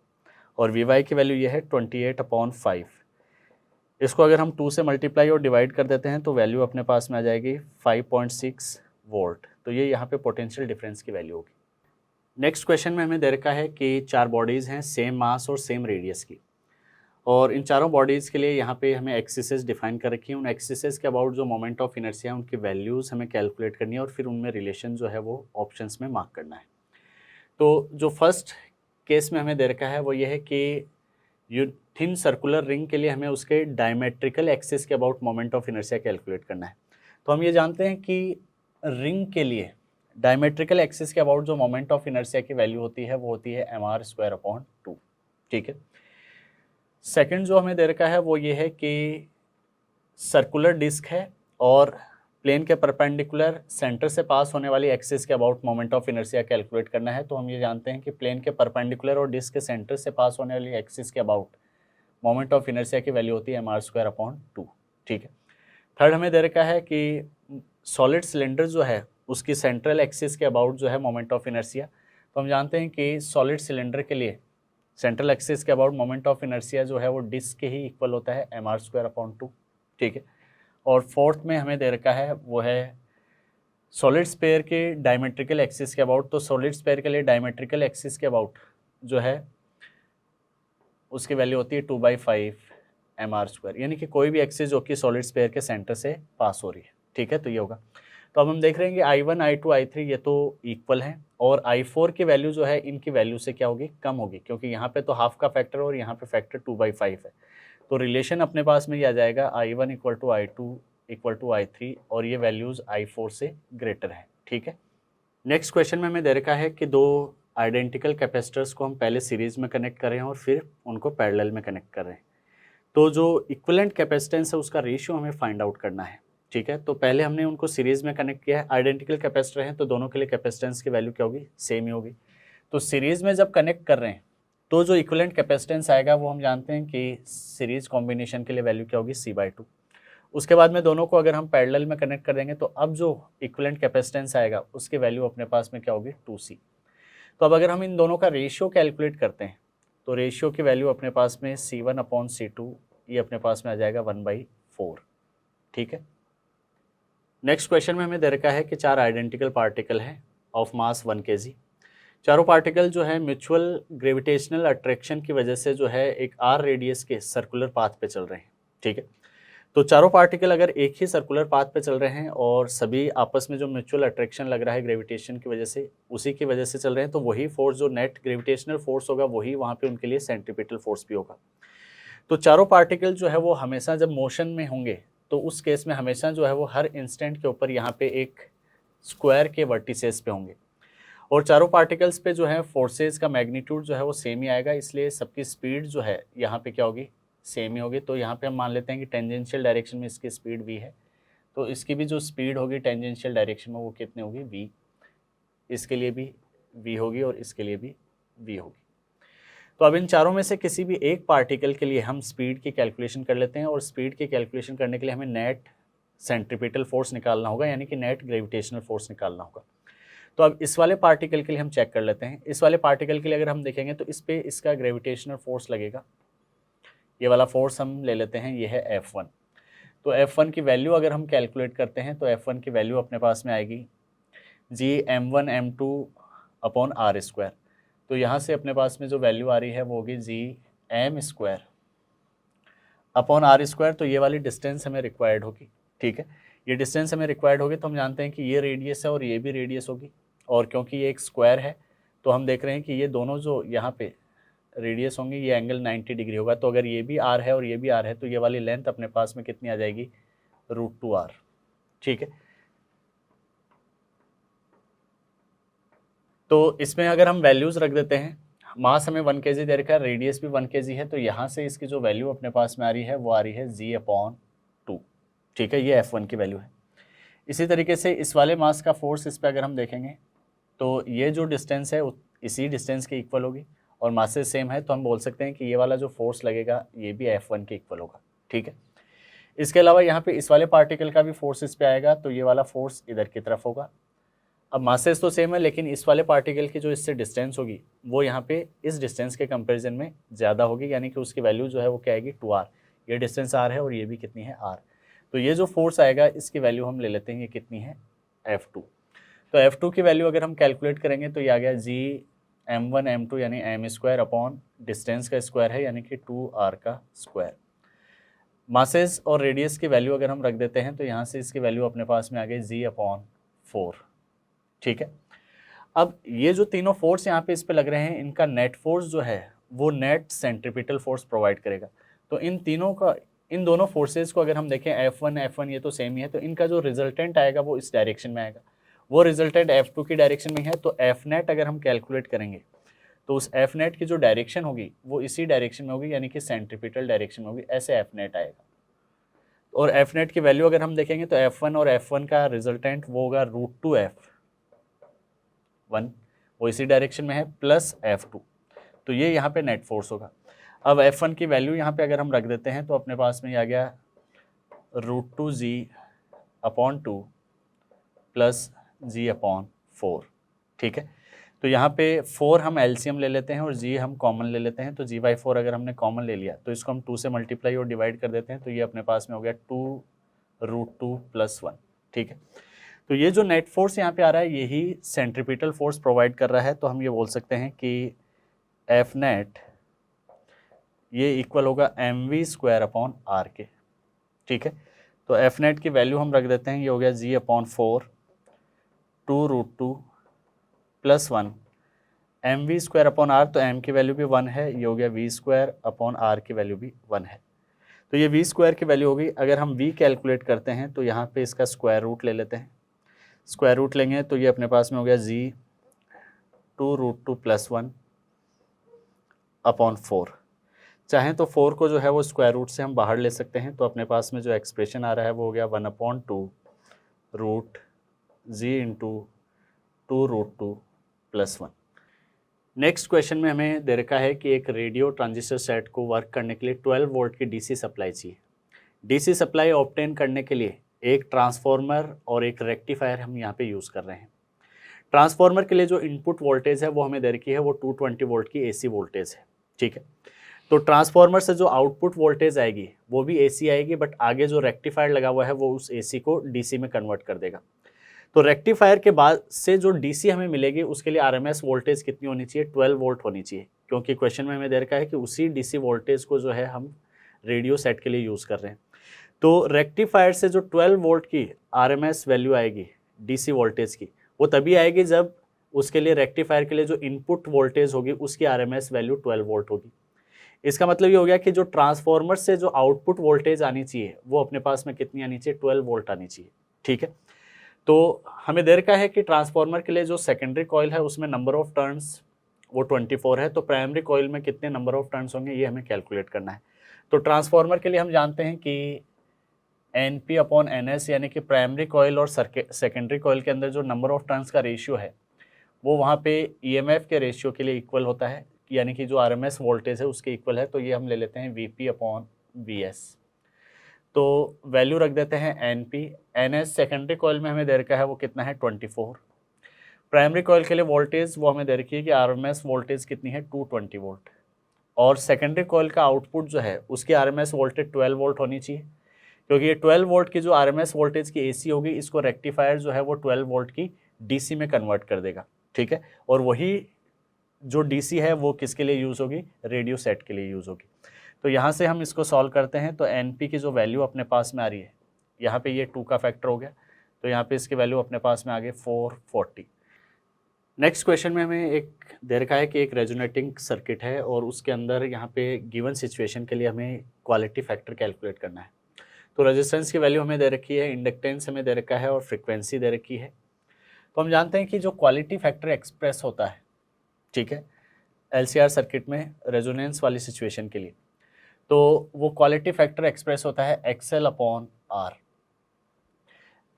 और Vy की वैल्यू ये है 28 अपॉन 5। इसको अगर हम 2 से मल्टीप्लाई और डिवाइड कर देते हैं तो वैल्यू अपने पास में आ जाएगी 5.6 वोल्ट। तो ये यहाँ पे पोटेंशियल डिफरेंस की वैल्यू होगी। नेक्स्ट क्वेश्चन में हमें दे रखा है कि 4 बॉडीज़ हैं सेम मास और सेम रेडियस की, और इन चारों बॉडीज़ के लिए यहाँ पे हमें एक्सिसेस डिफाइन कर रखी है। उन एक्सिसेस के अबाउट जो मोमेंट ऑफ इनर्शिया है उनकी वैल्यूज़ हमें कैलकुलेट करनी है और फिर उनमें रिलेशन जो है वो ऑप्शंस में मार्क करना है। तो जो फर्स्ट केस में हमें दे रखा है वो ये है कि थिन सर्कुलर रिंग के लिए हमें उसके डायमेट्रिकल एक्सिस के about moment of inertia calculate करना है। तो हम ये जानते हैं कि रिंग के लिए डायमेट्रिकल एक्सिस के अबाउट जो मोमेंट ऑफ इनर्शिया की वैल्यू होती है वो होती है mr² अपॉन 2, ठीक है। सेकंड जो हमें दे रखा है वो ये है कि सर्कुलर डिस्क है और प्लेन के परपेंडिकुलर सेंटर से पास होने वाली एक्सिस के about moment of inertia calculate करना है। तो हम ये जानते हैं कि प्लेन के परपेंडिकुलर और डिस्क के सेंटर से पास होने वाली एक्सिस के अबाउट मोमेंट ऑफ इनर्शिया की वैल्यू होती है mr² अपॉन 2, ठीक है। थर्ड हमें दे रखा है कि सॉलिड सिलेंडर जो है उसकी सेंट्रल एक्सिस के अबाउट जो है मोमेंट ऑफ इनर्शिया। तो हम जानते हैं कि सॉलिड सिलेंडर के लिए सेंट्रल एक्सिस के अबाउट मोमेंट ऑफ इनर्शिया जो है वो डिस्क के ही इक्वल होता है mr² अपॉन 2, ठीक है। और फोर्थ में हमें दे रखा है वो है सॉलिड स्पेयर के डायमेट्रिकल एक्सिस के अबाउट। तो सॉलिड स्पेयर के लिए डायमेट्रिकल एक्सिस के अबाउट जो है उसकी वैल्यू होती है 2/5 mr², यानी कि कोई भी एक्सिस जो कि सॉलिड स्फीयर के सेंटर से पास हो रही है, ठीक है। तो ये होगा, तो अब हम देख रहे हैं कि I1 I2 I3 ये तो इक्वल हैं, और I4 की वैल्यू जो है इनकी वैल्यू से क्या होगी, कम होगी, क्योंकि यहाँ पे तो हाफ का फैक्टर और यहाँ पे फैक्टर 2/5 है। तो रिलेशन अपने पास में ये आ जाएगा I1 = I2 = I3, और ये वैल्यूज़ I4 से ग्रेटर है, ठीक है। नेक्स्ट क्वेश्चन में हमें दे रखा है कि दो आइडेंटिकल कैपेसिटर्स को हम पहले सीरीज में कनेक्ट कर रहे हैं और फिर उनको पैरेलल में कनेक्ट कर रहे हैं। तो जो इक्विवेलेंट कैपेसिटेंस है उसका रेशियो हमें फाइंड आउट करना है, ठीक है। तो पहले हमने उनको सीरीज में कनेक्ट किया है, आइडेंटिकल कैपेसिटर हैं तो दोनों के लिए कैपेसिटेंस की वैल्यू क्या होगी, सेम ही होगी। तो सीरीज में जब कनेक्ट कर रहे हैं तो जो इक्विवेलेंट कैपेसिटेंस आएगा वो हम जानते हैं कि सीरीज कॉम्बिनेशन के लिए वैल्यू क्या होगी, C/2। उसके बाद में दोनों को अगर हम पैरेलल में कनेक्ट कर देंगे तो अब जो इक्विवेलेंट कैपेसिटेंस आएगा उसकी वैल्यू अपने पास में क्या होगी, 2C। तो अब अगर हम इन दोनों का रेशियो कैलकुलेट करते हैं तो रेशियो की वैल्यू अपने पास में C1/C2, ये अपने पास में आ जाएगा 1/4, ठीक है। नेक्स्ट क्वेश्चन में हमें दे रखा है कि 4 आइडेंटिकल पार्टिकल हैं ऑफ मास 1 kg। चारों पार्टिकल जो है म्यूचुअल ग्रेविटेशनल अट्रैक्शन की वजह से जो है एक R रेडियस के सर्कुलर पाथ पे चल रहे हैं, ठीक है। तो चारों पार्टिकल अगर एक ही सर्कुलर पाथ पे चल रहे हैं और सभी आपस में जो म्यूचुअल अट्रैक्शन लग रहा है ग्रेविटेशन की वजह से, उसी की वजह से चल रहे हैं, तो वही फोर्स जो नेट ग्रेविटेशनल फोर्स होगा वही वहाँ पे उनके लिए सेंट्रीपिटल फोर्स भी होगा। तो चारों पार्टिकल जो है वो हमेशा जब मोशन में होंगे तो उस केस में हमेशा जो है वो हर इंस्टेंट के ऊपर यहाँ पे एक स्क्वायर के वर्टिसेस पे होंगे, और चारों पार्टिकल्स पे जो है फोर्सेस का मैग्नीट्यूड जो है वो सेम ही आएगा, इसलिए सबकी स्पीड जो है यहाँ पे क्या होगी, सेम ही होगी। तो यहाँ पे हम मान लेते हैं कि टेंजेंशियल डायरेक्शन में इसकी स्पीड v है, तो इसकी भी जो स्पीड होगी टेंजेंशियल डायरेक्शन में वो कितनी होगी, v। इसके लिए भी v होगी और इसके लिए भी v होगी। तो अब इन चारों में से किसी भी एक पार्टिकल के लिए हम स्पीड की कैलकुलेशन कर लेते हैं, और स्पीड की कैलकुलेशन करने के लिए हमें नेट सेंट्रीपिटल फोर्स निकालना होगा, यानी कि नेट ग्रेविटेशनल फोर्स निकालना होगा। तो अब इस वाले पार्टिकल के लिए हम चेक कर लेते हैं। इस वाले पार्टिकल के लिए अगर हम देखेंगे तो इस पे इसका ग्रेविटेशनल फोर्स लगेगा, ये वाला फोर्स हम ले लेते हैं, ये है F1। तो F1 की वैल्यू अगर हम कैलकुलेट करते हैं तो F1 की वैल्यू अपने पास में आएगी Gm1m2/r²। तो यहाँ से अपने पास में जो वैल्यू आ रही है वो होगी Gm²/r²। तो ये वाली डिस्टेंस हमें रिक्वायर्ड होगी, ठीक है। ये डिस्टेंस हमें रिक्वायर्ड होगी, तो हम जानते हैं कि ये रेडियस है और ये भी रेडियस होगी, और क्योंकि ये एक स्क्वायर है तो हम देख रहे हैं कि ये दोनों जो यहाँ पे रेडियस होंगे ये एंगल 90 डिग्री होगा। तो अगर ये भी r है और ये भी r है तो ये वाली लेंथ अपने पास में कितनी आ जाएगी, √2r, ठीक है। तो इसमें अगर हम वैल्यूज रख देते हैं, मास हमें 1 kg दे रखा है, रेडियस भी 1 kg है, तो यहाँ से इसकी जो वैल्यू अपने पास में आ रही है वो आ रही है G/2, ठीक है। ये F1 की वैल्यू है। इसी तरीके से इस वाले मास का फोर्स इस पर अगर हम देखेंगे तो ये जो डिस्टेंस है इसी डिस्टेंस के इक्वल होगी, और मासेस सेम है, तो हम बोल सकते हैं कि ये वाला जो फोर्स लगेगा ये भी F1 के इक्वल होगा, ठीक है। इसके अलावा यहाँ पे इस वाले पार्टिकल का भी फोर्स इस पे आएगा, तो ये वाला फोर्स इधर की तरफ होगा। अब मासेस तो सेम है, लेकिन इस वाले पार्टिकल की जो इससे डिस्टेंस होगी वो यहाँ पे इस डिस्टेंस के कंपेरिजन में ज़्यादा होगी, यानी कि उसकी वैल्यू जो है वो क्या आएगी, 2r। ये डिस्टेंस r है और ये भी कितनी है, r। तो ये जो फोर्स आएगा इसकी वैल्यू हम ले लेते हैं, ये कितनी है, F2। तो F2 की वैल्यू अगर हम कैलकुलेट करेंगे तो ये आ गया Gm1m2 यानी m² डिस्टेंस का स्क्वायर है, यानी कि 2r का स्क्वायर। मासेस और रेडियस की वैल्यू अगर हम रख देते हैं तो यहाँ से इसकी वैल्यू अपने पास में आ गई G/4, ठीक है। अब ये जो तीनों फोर्स यहाँ पे इस पे लग रहे हैं, इनका नेट फोर्स जो है वो नेट सेंट्रीपिटल फोर्स प्रोवाइड करेगा। तो इन दोनों फोर्सेस को अगर हम देखें, F1 ये तो सेम ही है, तो इनका जो रिजल्टेंट आएगा वो इस डायरेक्शन में आएगा, वो रिजल्टेंट F2 की डायरेक्शन में है। तो Fnet अगर हम कैलकुलेट करेंगे तो उस Fnet की जो डायरेक्शन होगी वो इसी डायरेक्शन में होगी, यानी कि सेंट्रीपिटल डायरेक्शन में होगी, ऐसे Fnet आएगा। और Fnet की वैल्यू अगर हम देखेंगे तो F1 और F1 का रिजल्टेंट वो होगा √2F1, वो इसी डायरेक्शन में है, प्लस F2। तो ये यहाँ पे नेट फोर्स होगा। अब F1 की वैल्यू यहाँ पे अगर हम रख देते हैं तो अपने पास में आ गया √2G/2 प्लस G/4, ठीक है। तो यहाँ पे 4 हम एलसीएम ले लेते हैं और G हम कॉमन ले लेते हैं। तो G/4 अगर हमने कॉमन ले लिया तो इसको हम 2 से मल्टीप्लाई और डिवाइड कर देते हैं, तो ये अपने पास में हो गया 2√2 + 1, ठीक है। तो ये जो नेट फोर्स यहाँ पे आ रहा है यही सेंट्रीपिटल फोर्स प्रोवाइड कर रहा है। तो हम ये बोल सकते हैं कि Fnet ये इक्वल होगा mv² के, ठीक है। तो एफ नेट की वैल्यू हम रख देते हैं, ये हो गया g/4 2√2 + 1 mv²/r, तो m की वैल्यू भी 1 है, ये हो गया v²/r की वैल्यू भी 1 है। तो ये v² की वैल्यू होगी। अगर हम v कैलकुलेट करते हैं तो यहाँ पे इसका स्क्वायर रूट ले लेते हैं, स्क्वायर रूट लेंगे तो ये अपने पास में हो गया g 2√2 + 1/4। चाहें तो 4 को जो है वो स्क्वायर रूट से हम बाहर ले सकते हैं, तो अपने पास में जो एक्सप्रेशन आ रहा है वो हो गया 1/2 रूट g × 2√2 + 1। नेक्स्ट क्वेश्चन में हमें दे रखा है कि एक रेडियो ट्रांजिस्टर सेट को वर्क करने के लिए 12 वोल्ट की डीसी सप्लाई चाहिए। डीसी सप्लाई ऑब्टेन करने के लिए एक ट्रांसफार्मर और एक रेक्टिफायर हम यहाँ पे यूज़ कर रहे हैं। ट्रांसफार्मर के लिए जो इनपुट वोल्टेज है वो हमें दे रखी है वो 220 वोल्ट की एसी वोल्टेज है, ठीक है। तो ट्रांसफार्मर से जो आउटपुट वोल्टेज आएगी वो भी एसी आएगी, बट आगे जो रेक्टिफायर लगा हुआ है वो उस एसी को डीसी में कन्वर्ट कर देगा। तो रेक्टिफायर के बाद से जो डीसी हमें मिलेगी उसके लिए आरएमएस वोल्टेज कितनी होनी चाहिए, 12 वोल्ट होनी चाहिए, क्योंकि क्वेश्चन में हमें दे रखा है कि उसी डीसी वोल्टेज को जो है हम रेडियो सेट के लिए यूज़ कर रहे हैं। तो रेक्टिफायर से जो 12 वोल्ट की आरएमएस वैल्यू आएगी डीसी वोल्टेज की, वो तभी आएगी जब उसके लिए रेक्टिफायर के लिए जो इनपुट वोल्टेज होगी उसकी आरएमएस वैल्यू 12 वोल्ट होगी। इसका मतलब ये हो गया कि जो ट्रांसफार्मर से जो आउटपुट वोल्टेज आनी चाहिए वो अपने पास में कितनी आनी चाहिए, 12 वोल्ट आनी चाहिए, ठीक है। तो हमें दे रखा है कि ट्रांसफार्मर के लिए जो सेकेंडरी कॉइल है उसमें नंबर ऑफ टर्न्स वो 24 है, तो प्राइमरी कॉइल में कितने नंबर ऑफ टर्न्स होंगे ये हमें कैलकुलेट करना है। तो ट्रांसफार्मर के लिए हम जानते हैं कि NP/NS यानी कि प्राइमरी कॉइल और सेकेंडरी कॉइल के अंदर जो नंबर ऑफ टर्न्स का रेशियो है वो वहाँ पे EMF के रेशियो के लिए इक्वल होता है, यानी कि जो RMS वोल्टेज है उसके इक्वल है। तो ये हम ले लेते हैं VP/VS। तो वैल्यू रख देते हैं NP। NS सेकेंडरी कॉइल में हमें दे रखा है वो कितना है 24। प्राइमरी कॉइल के लिए वोल्टेज वो हमें दे रखी है कि RMS वोल्टेज कितनी है 220 वोल्ट, और सेकेंडरी कॉइल का आउटपुट जो है उसकी RMS वोल्टेज 12 वोल्ट होनी चाहिए, क्योंकि ये 12 वोल्ट की जो RMS वोल्टेज की AC होगी इसको रेक्टिफायर जो है वो 12 वोल्ट की DC में कन्वर्ट कर देगा, ठीक है। और वही जो DC है वो किसके लिए यूज़ होगी, रेडियो सेट के लिए यूज़ होगी। तो यहाँ से हम इसको सॉल्व करते हैं तो NP की जो वैल्यू अपने पास में आ रही है, यहाँ पे ये 2 का फैक्टर हो गया, तो यहाँ पे इसकी वैल्यू अपने पास में आ गई 440। नेक्स्ट क्वेश्चन में हमें एक दे रखा है कि एक रेजोनेटिंग सर्किट है और उसके अंदर यहाँ पे गिवन सिचुएशन के लिए हमें क्वालिटी फैक्टर कैलकुलेट करना है। तो रेजिस्टेंस की वैल्यू हमें दे रखी है, इंडक्टेंस हमें दे रखा है और फ्रीक्वेंसी दे रखी है। तो हम जानते हैं कि जो क्वालिटी फैक्टर एक्सप्रेस होता है, ठीक है, LCR सर्किट में रेजोनेंस वाली सिचुएशन के लिए, तो वो क्वालिटी फैक्टर एक्सप्रेस होता है XL/R।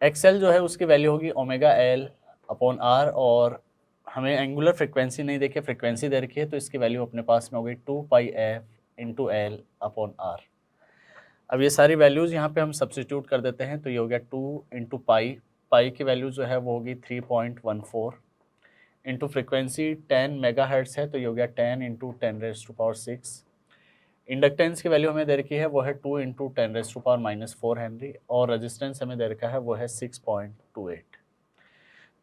XL जो है उसकी वैल्यू होगी ω/L/R, और हमें एंगुलर फ्रीक्वेंसी नहीं देखी, फ्रीक्वेंसी दे रखी है, तो इसकी वैल्यू अपने पास में हो गई 2πf × L/R। अब ये सारी वैल्यूज़ यहाँ पे हम सब्स्टिट्यूट कर देते हैं, तो ये हो गया 2 × पाई की वैल्यू जो है वो होगी 3.14 इंटू फ्रिक्वेंसी 10 मेगाहर्ट्ज़ है, तो ये हो गया 10 × 10⁻⁶। इंडक्टेंस की वैल्यू हमें दे रखी है वो है 2 × 10⁻⁻⁴ हेनरी, और रेजिस्टेंस हमें दे रखा है वो है 6.28।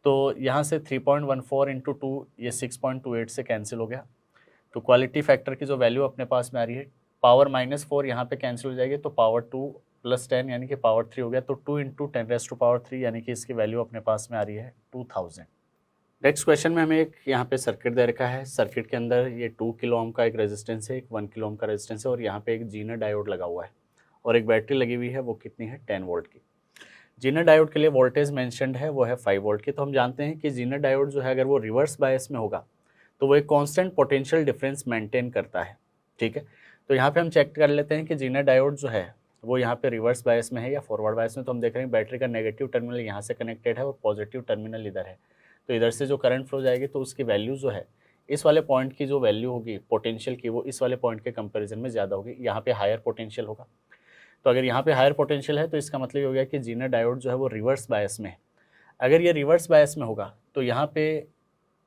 तो यहाँ से 3.14 × 2 ये 6.28 से कैंसिल हो गया। तो क्वालिटी फैक्टर की जो वैल्यू अपने पास में आ रही है, पावर -4 यहाँ पे कैंसिल हो जाएगी, तो पावर 2 + 10 यानी कि पावर 3 हो गया, तो 2 × 10⁻³ यानी कि इसकी वैल्यू अपने पास में आ रही है 2000। नेक्स्ट क्वेश्चन में हमें एक यहाँ पे सर्किट दे रखा है। सर्किट के अंदर ये 2 किलो ओम का एक रेजिस्टेंस है, एक 1 किलो ओम का रेजिस्टेंस है, और यहाँ पे एक जीनर डायोड लगा हुआ है और एक बैटरी लगी हुई है, वो कितनी है 10 वोल्ट की। जीनर डायोड के लिए वोल्टेज मेंशन्ड है वो है 5 वोल्ट की। तो हम जानते हैं कि जीनर डायोड जो है अगर वो रिवर्स बायस में होगा तो वो एक कांस्टेंट पोटेंशियल डिफरेंस मेंटेन करता है, ठीक है। तो यहाँ पे हम चेक कर लेते हैं कि जीनर डायोड जो है वो यहाँ पे रिवर्स बायस में है या फॉरवर्ड बायस में। तो हम देख रहे हैं बैटरी का नेगेटिव टर्मिनल यहाँ से कनेक्टेड है और पॉजिटिव टर्मिनल इधर है, तो इधर से जो करंट फ्लो जाएगी तो उसकी वैल्यू जो है इस वाले पॉइंट की जो वैल्यू होगी पोटेंशियल की वो इस वाले पॉइंट के कंपैरिजन में ज़्यादा होगी, यहाँ पे हायर पोटेंशियल होगा। तो अगर यहाँ पे हायर पोटेंशियल है तो इसका मतलब ये हो गया कि जीनर डायोड जो है वो रिवर्स बायस में है। अगर ये रिवर्स बायस में होगा तो यहाँ पे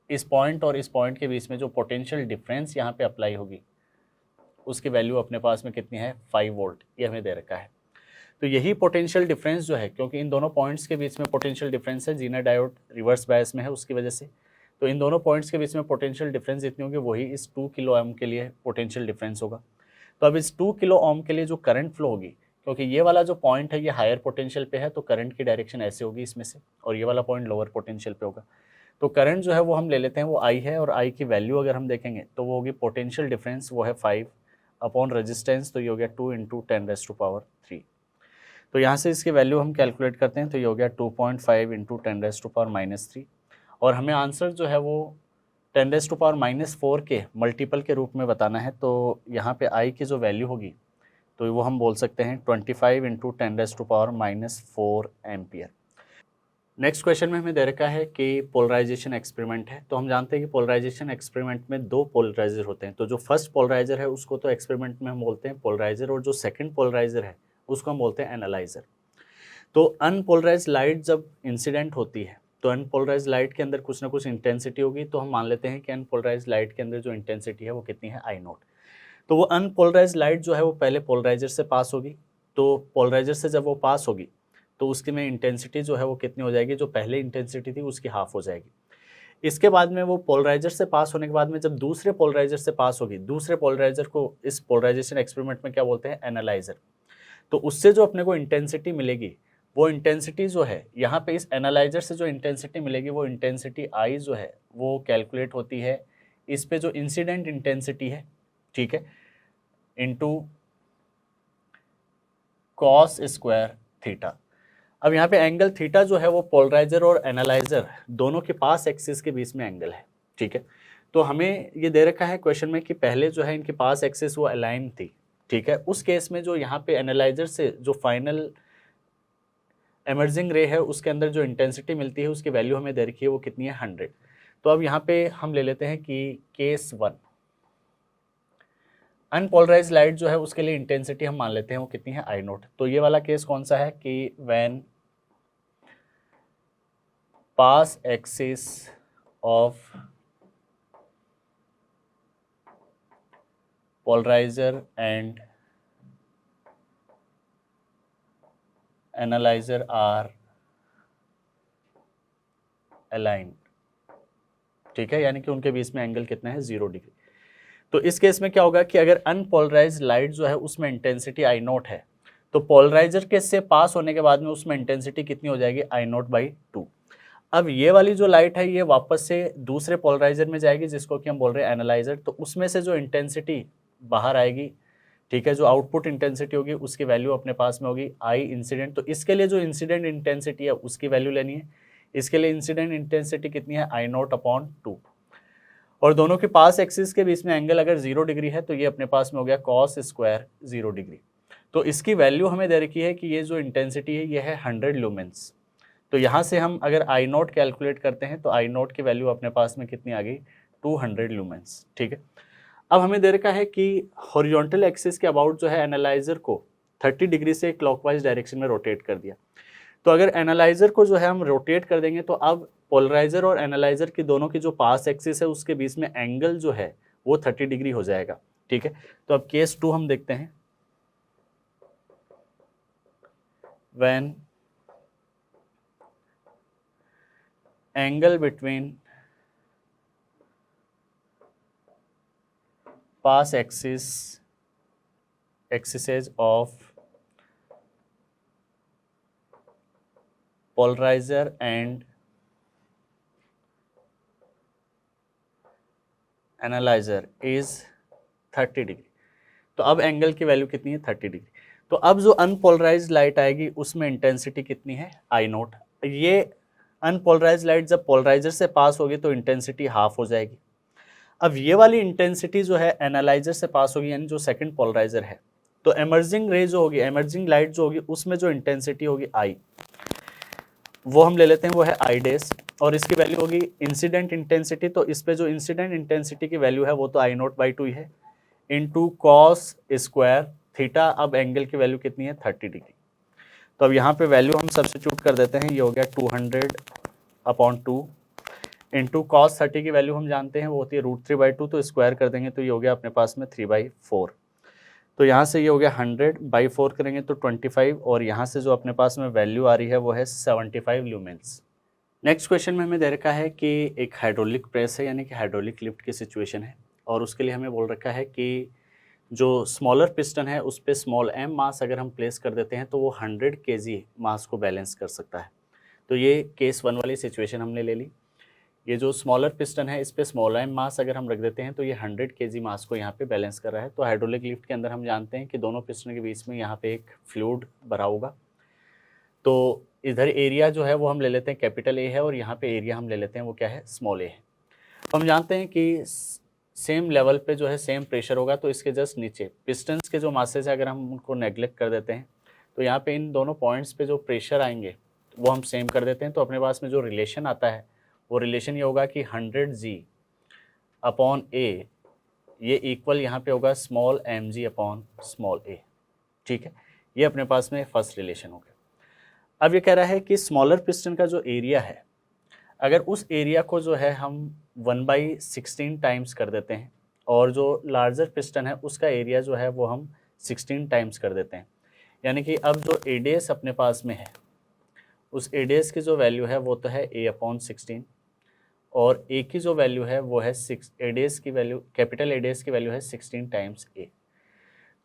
इस पॉइंट और इस पॉइंट के बीच में जो पोटेंशियल डिफरेंस यहाँ पे अप्लाई होगी उसकी वैल्यू अपने पास में कितनी है 5 वोल्ट, ये हमें दे रखा है। तो यही पोटेंशियल डिफरेंस जो है, क्योंकि इन दोनों पॉइंट्स के बीच में पोटेंशियल डिफरेंस है, जीनर डायोड रिवर्स बायस में है उसकी वजह से, तो इन दोनों पॉइंट्स के बीच में पोटेंशियल डिफरेंस जितनी होगी वही इस 2 किलो ओम के लिए पोटेंशियल डिफरेंस होगा। तो अब इस 2 किलो ओम के लिए जो करंट फ्लो होगी, क्योंकि ये वाला जो पॉइंट है ये हायर पोटेंशियल पे है, तो करंट की डायरेक्शन ऐसे होगी इसमें से, और ये वाला पॉइंट लोअर पोटेंशियल पे होगा। तो करंट जो है वो हम ले लेते हैं, वो आई है, और आई की वैल्यू अगर हम देखेंगे तो वो होगी पोटेंशियल डिफरेंस, वो है 5 अपॉन रेजिस्टेंस, तो ये हो गया 2 × 10⁻³ तो यहाँ से इसकी वैल्यू हम कैलकुलेट करते हैं, तो ये हो गया 2.5 × 10⁻³ और हमें आंसर जो है वो 10⁻⁻4 के मल्टीपल के रूप में बताना है। तो यहाँ पे आई की जो वैल्यू होगी तो वो हम बोल सकते हैं 25 × 10⁻⁻4 एम्पियर। नेक्स्ट क्वेश्चन में हमें दे रखा है कि पोलराइजेशन एक्सपेरिमेंट है। तो हम जानते हैं कि पोलराइजेशन एक्सपेरिमेंट में 2 पोलराइजर होते हैं। तो जो फर्स्ट पोलराइजर है उसको तो एक्सपेरिमेंट में हम बोलते हैं पोलराइजर, और जो सेकंड पोलराइजर है उसको हम बोलते हैं एनालाइजर। तो अनपोलराइज लाइट जब इंसिडेंट होती है तो अनपोलराइज लाइट के अंदर कुछ ना कुछ इंटेंसिटी होगी, तो हम मान लेते हैं कि अनपोलराइज लाइट के अंदर जो इंटेंसिटी है वो कितनी है, I0। तो वो अनपोलराइज लाइट जो है वो पहले पोलराइजर से पास होगी, तो पोलराइजर से जब वो पास होगी तो उसकी में इंटेंसिटी जो है वो कितनी हो जाएगी, जो पहले इंटेंसिटी थी उसकी हाफ हो जाएगी। इसके बाद में वो पोलराइजर से पास होने के बाद में जब दूसरे पोलराइजर से पास होगी, दूसरे पोलराइजर को इस पोलराइजेशन एक्सपेरिमेंट में क्या बोलते हैं, एनालाइजर। तो उससे जो अपने को इंटेंसिटी मिलेगी, वो इंटेंसिटी जो है यहाँ पे इस एनालाइजर से जो इंटेंसिटी मिलेगी, वो इंटेंसिटी आई जो है वो कैलकुलेट होती है इस पे जो इंसिडेंट इंटेंसिटी है, ठीक है, इनटू कॉस स्क्वायर थीटा। अब यहाँ पे एंगल थीटा जो है वो पोलराइजर और एनालाइजर दोनों के पास एक्सिस के बीच में एंगल है, ठीक है। तो हमें ये दे रखा है क्वेश्चन में कि पहले जो है इनके पास एक्सिस वो अलाइन थी, ठीक है। उस केस में जो यहाँ पे एनालाइजर से जो फाइनल एमर्जिंग रे है उसके अंदर जो इंटेंसिटी मिलती है उसकी वैल्यू हमें दे रखी है, वो कितनी है, 100। तो अब यहाँ पे हम ले लेते हैं कि केस 1 अनपोलराइज लाइट जो है उसके लिए इंटेंसिटी हम मान लेते हैं वो कितनी है, I0। तो ये वाला केस कौन सा है कि when pass axis of polariser and analyser are aligned, ठीक है, यानी कि उनके बीच में एंगल कितना है, 0 डिग्री। तो इस केस में क्या होगा कि अगर अनपोलराइज लाइट जो है उसमें इंटेंसिटी I0 है, तो पोलराइजर के से पास होने के बाद में उसमें इंटेंसिटी कितनी हो जाएगी, I0/2। अब ये वाली जो लाइट है ये वापस से दूसरे पोलराइजर में जाएगी जिसको कि हम बोल रहे हैं एनालाइजर। तो उसमें से जो इंटेंसिटी बाहर आएगी, ठीक है, जो आउटपुट इंटेंसिटी होगी उसकी वैल्यू अपने पास में होगी I इंसिडेंट। तो इसके लिए जो इंसिडेंट इंटेंसिटी है उसकी वैल्यू लेनी है। इसके लिए इंसिडेंट इंटेंसिटी कितनी है, I0/2। और दोनों के पास एक्सिस के बीच में एंगल अगर 0 डिग्री है तो ये अपने पास में हो गया कॉस स्क्वायर 0 डिग्री। तो इसकी वैल्यू हमें दे रखी है कि ये जो इंटेंसिटी है ये है 100 ल्यूमेंस। तो यहाँ से हम अगर I0 कैलकुलेट करते हैं तो I0 की वैल्यू अपने पास में कितनी आ गई, 200 ल्यूमेंस, ठीक है। अब हमें दे रखा है कि हॉरिजॉन्टल एक्सिस के अबाउट जो है एनालाइजर को 30 डिग्री से क्लॉकवाइज डायरेक्शन में रोटेट कर दिया। तो अगर एनालाइजर को जो है हम रोटेट कर देंगे तो अब पोलराइजर और एनालाइजर की दोनों की जो पास एक्सिस है उसके बीच में एंगल जो है वो 30 डिग्री हो जाएगा, ठीक है। तो अब केस 2 हम देखते हैं। When angle between pass axis of polarizer and analyzer is 30 degree. तो अब एंगल की वैल्यू कितनी है, 30 डिग्री। तो अब जो अनपोलराइज्ड लाइट आएगी उसमें इंटेंसिटी कितनी है, I0। ये अनपोलराइज्ड लाइट जब पोलराइजर से पास होगी तो इंटेंसिटी हाफ हो जाएगी। अब ये वाली इंटेंसिटी जो है एनालाइजर से पास होगी, यानी जो सेकंड पोलराइजर है, तो एमर्जिंग रे जो होगी, एमर्जिंग लाइट जो होगी उसमें जो इंटेंसिटी होगी I, वो हम ले लेते हैं, वो है I डैश, और इसकी वैल्यू होगी इंसिडेंट इंटेंसिटी। तो इस पे जो इंसिडेंट इंटेंसिटी की वैल्यू है वो तो I0/2 ही है, इनटू कॉस स्क्वायर थीटा। अब एंगल की वैल्यू कितनी है, 30 डिग्री। तो अब यहाँ पे वैल्यू हम सब्स्टिट्यूट कर देते हैं, ये हो गया 200/2 इंटू कॉस 30 की वैल्यू हम जानते हैं वो होती है √3/2। तो स्क्वायर कर देंगे तो ये हो गया अपने पास में 3/4। तो यहाँ से ये हो गया 100/4 करेंगे तो 25, और यहाँ से जो अपने पास में वैल्यू आ रही है वो है 75 ल्यूमेंस। नेक्स्ट क्वेश्चन में हमें दे रखा है कि एक हाइड्रोलिक प्रेस है, यानी कि हाइड्रोलिक लिफ्ट की सिचुएशन है, और उसके लिए हमें बोल रखा है कि जो स्मॉलर पिस्टन है उस पे स्मॉल एम मास अगर हम प्लेस कर देते हैं तो वो 100 केजी मास को बैलेंस कर सकता है। तो ये केस 1 वाली सिचुएशन हमने ले ली। ये जो स्मॉलर पिस्टन है इस पे स्मॉल एम मास अगर हम रख देते हैं तो ये 100 केजी मास को यहाँ पे बैलेंस कर रहा है। तो हाइड्रोलिक लिफ्ट के अंदर हम जानते हैं कि दोनों पिस्टन के बीच में यहाँ पे एक फ्लूइड भरा होगा। तो इधर एरिया जो है वो हम ले लेते हैं कैपिटल ए है और यहाँ पे एरिया हम ले लेते हैं वो क्या है, स्मॉल ए है। तो हम जानते हैं कि सेम लेवल पे जो है सेम प्रेशर होगा, तो इसके जस्ट नीचे पिस्टन्स के जो मासेज है अगर हम उनको नेग्लेक्ट कर देते हैं तो यहाँ पे इन दोनों पॉइंट्स पे जो प्रेशर आएंगे वो हम सेम कर देते हैं। तो अपने पास में जो रिलेशन आता है वो रिलेशन ये होगा कि 100G अपॉन ए ये इक्वल यहाँ पे होगा स्मॉल mg अपॉन स्मॉल ए। ठीक है, ये अपने पास में फर्स्ट रिलेशन हो गया। अब ये कह रहा है कि स्मॉलर पिस्टन का जो एरिया है अगर उस एरिया को जो है हम 1/16 टाइम्स कर देते हैं और जो लार्जर पिस्टन है उसका एरिया जो है वो हम 16 टाइम्स कर देते हैं, यानी कि अब जो एडेस अपने पास में है उस एडेस की जो वैल्यू है वो तो है a अपॉन 16 और a की जो वैल्यू है वो है 6 एडेस की वैल्यू, कैपिटल एडेस की वैल्यू है 16 टाइम्स a।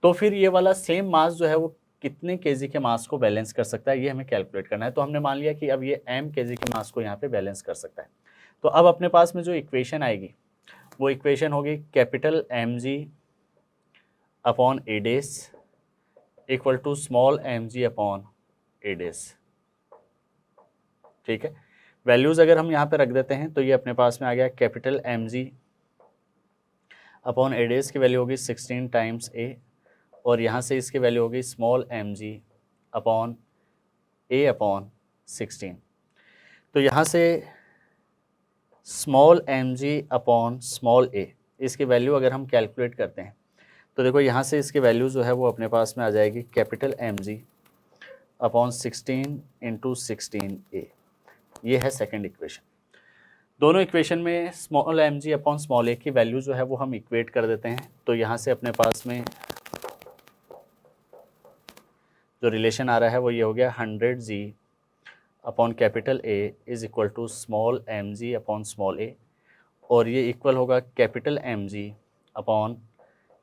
तो फिर ये वाला सेम मास जो है वो कितने केजी के मास को बैलेंस कर सकता है ये हमें कैलकुलेट करना है। तो हमने मान लिया कि अब ये m केजी के मास को यहाँ पे बैलेंस कर सकता है। तो अब अपने पास में जो इक्वेशन आएगी वो इक्वेशन होगी capital mg upon A dash equal to small mg upon A dash. ठीक है, वैल्यूज अगर हम यहाँ पे रख देते हैं तो ये अपने पास में आ गया कैपिटल mg अपॉन एडेस की वैल्यू होगी 16 टाइम्स a और यहाँ से इसकी वैल्यू होगी small mg upon a upon 16। तो यहाँ से small mg upon small a इसकी वैल्यू अगर हम कैलकुलेट करते हैं तो देखो यहाँ से इसकी वैल्यू जो है वो अपने पास में आ जाएगी capital mg upon 16 into 16a। ये है सेकंड इक्वेशन। दोनों इक्वेशन में small mg upon small a की वैल्यू जो है वो हम इक्वेट कर देते हैं। तो यहाँ से अपने पास में जो रिलेशन आ रहा है वो ये हो गया 100G upon capital A is equal to small mg upon small a और ये इक्वल होगा capital mg upon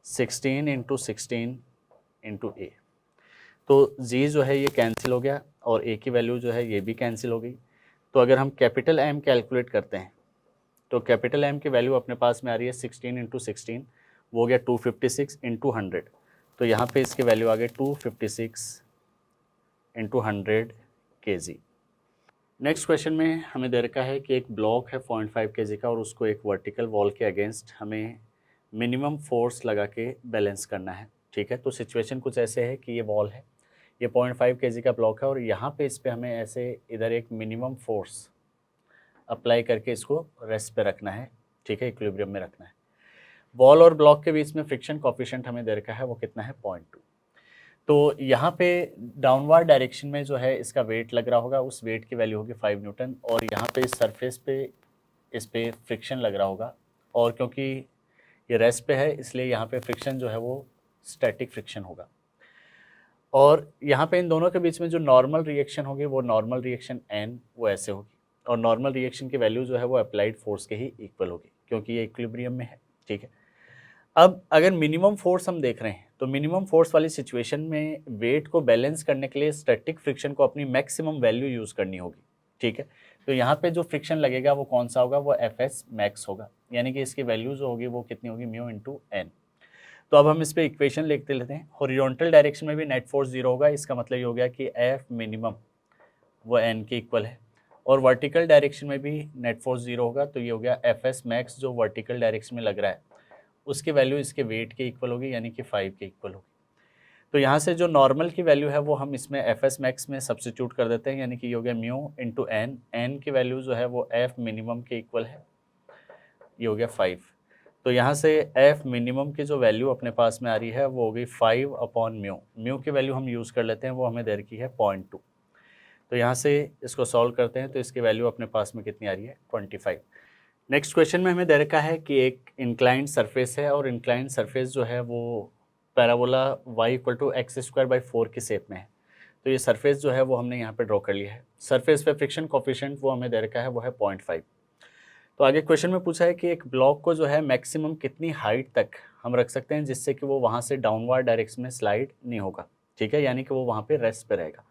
16 into 16 into a। तो g जो है ये कैंसिल हो गया और a की वैल्यू जो है ये भी कैंसिल हो गई। तो अगर हम कैपिटल M कैलकुलेट करते हैं तो कैपिटल M की वैल्यू अपने पास में आ रही है 16 इंटू 16 वो हो गया 256 इंटू 100। तो यहाँ पे इसकी वैल्यू आ गई 256 इंटू 100 kg। नेक्स्ट क्वेश्चन में हमें दे रखा है कि एक ब्लॉक है 0.5 kg का और उसको एक वर्टिकल वॉल के अगेंस्ट हमें मिनिमम फोर्स लगा के बैलेंस करना है। ठीक है, तो सिचुएशन कुछ ऐसे है कि ये वॉल है, ये 0.5 kg का ब्लॉक है और यहाँ पे इस पे हमें ऐसे इधर एक मिनिमम फोर्स अप्लाई करके इसको रेस्ट पे रखना है। ठीक है, इक्विलिब्रियम में रखना है। वॉल और ब्लॉक के बीच में फ्रिक्शन कोफिशिएंट हमें दे रखा है वो कितना है 0.2। तो यहाँ पे डाउनवर्ड डायरेक्शन में जो है इसका वेट लग रहा होगा, उस वेट की वैल्यू होगी 5 न्यूटन और यहाँ पे इस सरफेस पे इस पे फ्रिक्शन लग रहा होगा और क्योंकि ये रेस्ट पे है इसलिए यहाँ पे फ्रिक्शन जो है वो स्टैटिक फ्रिक्शन होगा। और यहाँ पे इन दोनों के बीच में जो नॉर्मल रिएक्शन होगी वो नॉर्मल रिएक्शन n वो ऐसे होगी और नॉर्मल रिएक्शन की वैल्यू जो है वो अप्लाइड फोर्स के ही इक्वल होगी क्योंकि ये इक्विलिब्रियम में है। ठीक है, अब अगर मिनिमम फोर्स हम देख रहे हैं तो मिनिमम फोर्स वाली सिचुएशन में वेट को बैलेंस करने के लिए स्टैटिक फ्रिक्शन को अपनी मैक्सिमम वैल्यू यूज़ करनी होगी। ठीक है, तो यहाँ पे जो फ्रिक्शन लगेगा वो कौन सा होगा, वो Fs मैक्स होगा, यानी कि इसकी वैल्यू जो होगी वो कितनी होगी म्यू इंटू एन। तो अब हम इस पर इक्वेशन लिखते लेते हैं। हॉरिजॉन्टल डायरेक्शन में भी नेट फोर्स 0 होगा, इसका मतलब ये हो गया कि F मिनिमम वो n के इक्वल है और वर्टिकल डायरेक्शन में भी नेट फोर्स 0 होगा, तो ये हो गया Fs मैक्स जो वर्टिकल डायरेक्शन में लग रहा है उसकी वैल्यू इसके वेट के इक्वल होगी यानी कि 5 के इक्वल होगी। तो यहाँ से जो नॉर्मल की वैल्यू है वो हम इसमें Fs मैक्स में सब्स्टिट्यूट कर देते हैं यानी कि ये हो गया म्यू इंटू एन। एन की वैल्यू जो है वो F मिनिमम के इक्वल है, ये हो गया 5। तो यहाँ से F मिनिमम की जो वैल्यू अपने पास में आ रही है वो हो गई 5 अपॉन म्यू। म्यू की वैल्यू हम यूज़ कर लेते हैं, वो हमें दे रखी है 0.2। तो यहाँ से इसको सॉल्व करते हैं तो इसकी वैल्यू अपने पास में कितनी आ रही है 25। नेक्स्ट क्वेश्चन में हमें दे रखा है कि एक इंक्लाइंड सरफेस है और इंक्लाइंड सरफेस जो है वो parabola y equal to x²/4 की शेप में है। तो ये सरफेस जो है वो हमने यहाँ पे ड्रॉ कर लिया है। सरफेस पे फ्रिक्शन कोफिशिएंट वो हमें दे रखा है वो है 0.5। तो आगे क्वेश्चन में पूछा है कि एक ब्लॉक को जो है मैक्सिमम कितनी हाइट तक हम रख सकते हैं जिससे कि वो वहाँ से डाउनवर्ड डायरेक्शन में स्लाइड नहीं होगा, ठीक है, यानी कि वो वहाँ पे रेस्ट पे रहेगा।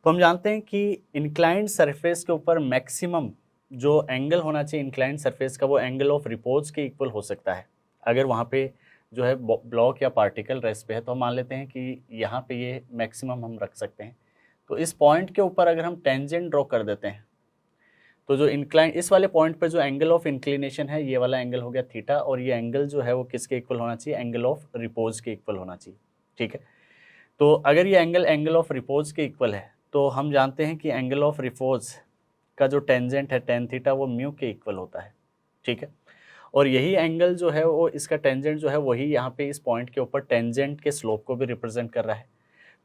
तो हम जानते हैं कि इंक्लाइंड सरफेस के ऊपर मैक्सिमम जो एंगल होना चाहिए इंक्लाइंड सरफेस का वो एंगल ऑफ रिपोज के इक्वल हो सकता है अगर वहाँ पे जो है ब्लॉक या पार्टिकल रेस्ट पे है। तो हम मान लेते हैं कि यहाँ पे ये मैक्सिमम हम रख सकते हैं। तो इस पॉइंट के ऊपर अगर हम टेंजेंट ड्रॉ कर देते हैं तो जो इंक्लाइन इस वाले पॉइंट पर जो एंगल ऑफ इंक्लिनेशन है ये वाला एंगल हो गया थीटा, और ये एंगल जो है वो किसके इक्वल होना चाहिए, एंगल ऑफ रिपोज के इक्वल होना चाहिए, ठीक है। तो अगर ये एंगल ऑफ रिपोज के इक्वल है तो हम जानते हैं कि एंगल ऑफ रिपोज का जो टेंजेंट है टेन थीटा वो म्यू के इक्वल होता है, ठीक है। और यही एंगल जो है वो इसका टेंजेंट जो है वही यहाँ पे इस पॉइंट के ऊपर टेंजेंट के स्लोप को भी रिप्रेजेंट कर रहा है।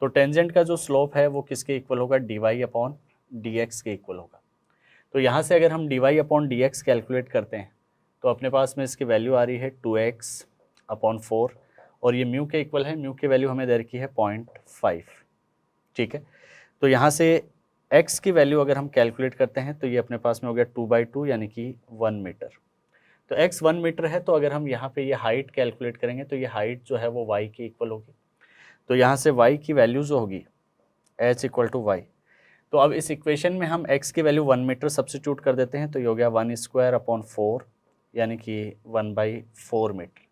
तो टेंजेंट का जो स्लोप है वो किसके इक्वल होगा, d y upon d x के इक्वल होगा। तो यहाँ से अगर हम d y upon d x calculate करते हैं तो अपने पास में इसकी वैल्यू आ रही है 2x अपॉन 4, और ये म्यू के इक्वल है, म्यू की वैल्यू हमें दे रखी है 0.5, ठीक है। तो यहाँ से x की वैल्यू अगर हम कैलकुलेट करते हैं तो ये अपने पास में हो गया 2/2 यानी कि 1 मीटर। तो x 1 मीटर है, तो अगर हम यहाँ पे ये हाइट कैलकुलेट करेंगे तो ये हाइट जो है वो y के इक्वल होगी। तो यहाँ से y की वैल्यू जो होगी h = y। तो अब इस इक्वेशन में हम x की वैल्यू 1 मीटर सब्स्टिट्यूट कर देते हैं तो ये हो गया 1² अपॉन 4 यानी कि 1/4 मीटर।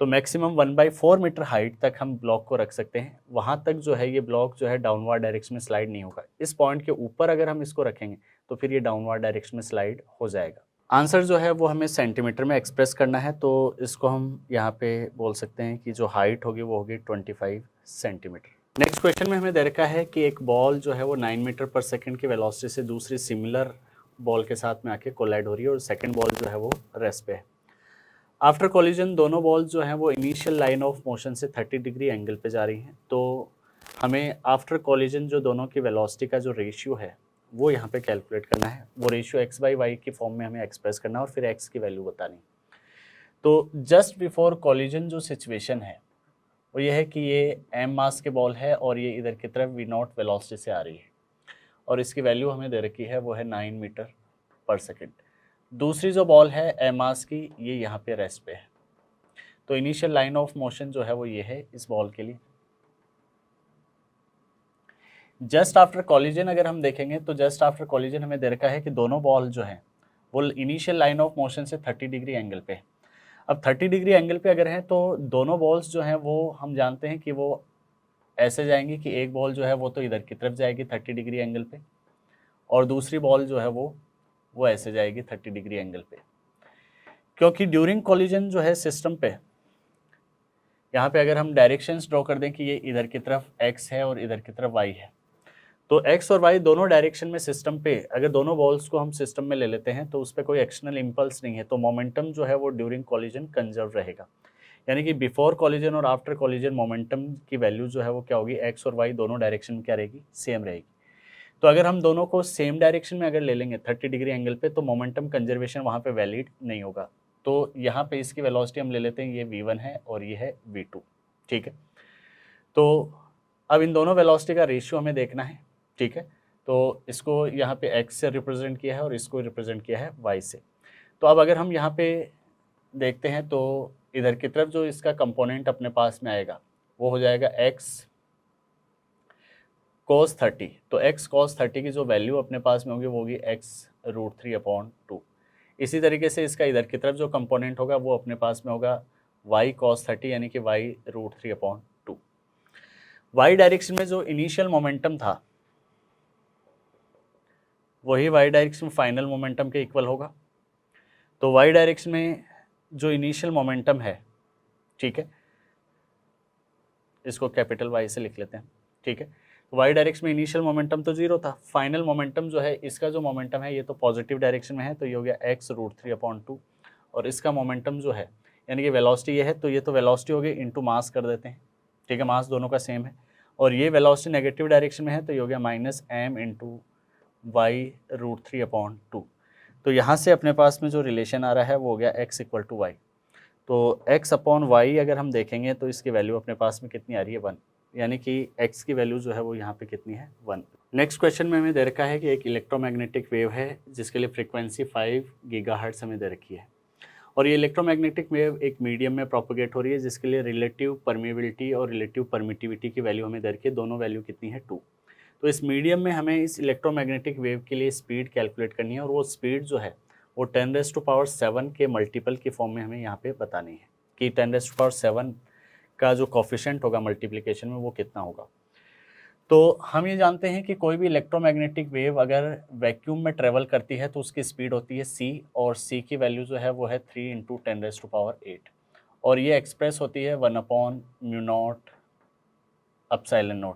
तो मैक्सिमम 1/4 मीटर हाइट तक हम ब्लॉक को रख सकते हैं, वहाँ तक जो है ये ब्लॉक जो है डाउनवर्ड डायरेक्शन में स्लाइड नहीं होगा। इस पॉइंट के ऊपर अगर हम इसको रखेंगे तो फिर ये डाउनवर्ड डायरेक्शन में स्लाइड हो जाएगा। आंसर जो है वो हमें सेंटीमीटर में एक्सप्रेस करना है, तो इसको हम यहाँ पे बोल सकते हैं कि जो हाइट होगी वो होगी 25 सेंटीमीटर। नेक्स्ट क्वेश्चन में हमें दे रखा है कि एक बॉल जो है वो 9 मीटर पर सेकंड की वेलोसिटी से दूसरी सिमिलर बॉल के साथ में आके कोलाइड हो रही है और सेकंड बॉल जो है वो रेस्ट पे है। आफ्टर कोलिजन दोनों बॉल्स जो हैं वो इनिशियल लाइन ऑफ मोशन से 30 डिग्री एंगल पे जा रही हैं। तो हमें आफ्टर कोलिजन जो दोनों की वेलोसिटी का जो रेशियो है वो यहाँ पे कैलकुलेट करना है। वो रेशियो x/y की फॉर्म में हमें एक्सप्रेस करना है और फिर x की वैल्यू बतानी। तो जस्ट बिफोर कोलिजन जो सिचुएशन है वो ये है कि ये m मास के बॉल है और ये इधर की तरफ v0 वेलोसिटी से आ रही है और इसकी वैल्यू हमें दे रखी है वो है 9 मीटर पर सेकेंड। दूसरी जो बॉल है m मास की ये यहाँ पे रेस्ट पे है। तो इनिशियल लाइन ऑफ मोशन जो है वो ये है इस बॉल के लिए। जस्ट आफ्टर कॉलिजन अगर हम देखेंगे तो जस्ट आफ्टर कॉलिजन हमें दे रखा है कि दोनों बॉल जो है वो इनिशियल लाइन ऑफ मोशन से 30 डिग्री एंगल पे है। अब 30 डिग्री एंगल पे अगर हैं तो दोनों बॉल्स जो हैं वो हम जानते हैं कि वो ऐसे जाएंगी कि एक बॉल जो है वो तो इधर की तरफ जाएगी 30 डिग्री एंगल पे और दूसरी बॉल जो है वो ऐसे जाएगी 30 डिग्री एंगल पे। क्योंकि ड्यूरिंग कॉलिजन जो है सिस्टम पे यहाँ पे अगर हम डायरेक्शंस ड्रॉ कर दें कि ये इधर की तरफ x है और इधर की तरफ y है, तो x और y दोनों डायरेक्शन में सिस्टम पे अगर दोनों बॉल्स को हम सिस्टम में ले लेते हैं तो उस पर कोई एक्शनल इम्पल्स नहीं है, तो मोमेंटम जो है वो ड्यूरिंग कॉलिजन कंजर्व रहेगा। यानी कि बिफोर कॉलिजन और आफ्टर कॉलिजन मोमेंटम की वैल्यू जो है वो क्या होगी, x और y दोनों डायरेक्शन में क्या रहेगी, सेम रहेगी। तो अगर हम दोनों को सेम डायरेक्शन में अगर ले लेंगे 30 डिग्री एंगल पे तो मोमेंटम कंजर्वेशन वहाँ पे वैलिड नहीं होगा। तो यहाँ पे इसकी वेलोसिटी हम ले लेते हैं, ये v1 है और ये है v2, ठीक है। तो अब इन दोनों वेलोसिटी का रेशियो हमें देखना है, ठीक है। तो इसको यहाँ पे x से रिप्रेजेंट किया है और इसको रिप्रेजेंट किया है y से। तो अब अगर हम यहाँ पे देखते हैं तो इधर की तरफ जो इसका कंपोनेंट अपने पास में आएगा वो हो जाएगा x cos 30। तो x cos 30 की जो वैल्यू अपने पास में होगी वो होगी x√3/2। इसी तरीके से इसका इधर की तरफ जो कंपोनेंट होगा वो अपने पास में होगा y cos 30 यानी कि y√3/2। y डायरेक्शन में जो इनिशियल मोमेंटम था वही y डायरेक्शन में फाइनल मोमेंटम के इक्वल होगा। तो y डायरेक्शन में जो इनिशियल मोमेंटम है, ठीक है, इसको कैपिटल Y से लिख लेते हैं, ठीक है। y डायरेक्शन में इनिशियल मोमेंटम तो 0 था, फाइनल मोमेंटम जो है इसका जो मोमेंटम है ये तो पॉजिटिव डायरेक्शन में है, तो ये हो गया x√3/2। और इसका मोमेंटम जो है यानी कि वेलोसिटी ये है, तो ये तो वेलोसिटी हो गई इंटू मास कर देते हैं, ठीक है, मास दोनों का सेम है। और ये वेलोसिटी नेगेटिव डायरेक्शन में है तो ये हो गया -m × y√3/2। तो यहाँ से अपने पास में जो रिलेशन आ रहा है वो हो गया x = y। तो x/y अगर हम देखेंगे तो इसकी वैल्यू अपने पास में कितनी आ रही है 1, यानी कि x की वैल्यू जो है वो यहाँ पे कितनी है 1। नेक्स्ट क्वेश्चन में हमें दे रखा है कि एक इलेक्ट्रोमैग्नेटिक वेव है जिसके लिए फ्रीक्वेंसी 5 गीगाहर्ट्ज़ हमें दे रखी है, और ये इलेक्ट्रोमैग्नेटिक वेव एक मीडियम में प्रोपोगेट हो रही है जिसके लिए रिलेटिव परमेबिलिटी और रिलेटिव परमिटिविटी की वैल्यू हमें दे रखी है। दोनों वैल्यू कितनी है? 2। तो इस मीडियम में हमें इस इलेक्ट्रोमैग्नेटिक वेव के लिए स्पीड कैलकुलेट करनी है, और वो स्पीड जो है वो 10⁻⁷ के मल्टीपल के फॉर्म में हमें यहाँ पे बतानी है कि 10⁻⁷ का जो कोफिशिएंट होगा मल्टीप्लिकेशन में वो कितना होगा। तो हम ये जानते हैं कि कोई भी इलेक्ट्रोमैग्नेटिक वेव अगर वैक्यूम में ट्रेवल करती है तो उसकी स्पीड होती है c, और c की वैल्यू जो है वो है 3 × 10⁸, और ये एक्सप्रेस होती है 1/μ0 ε0।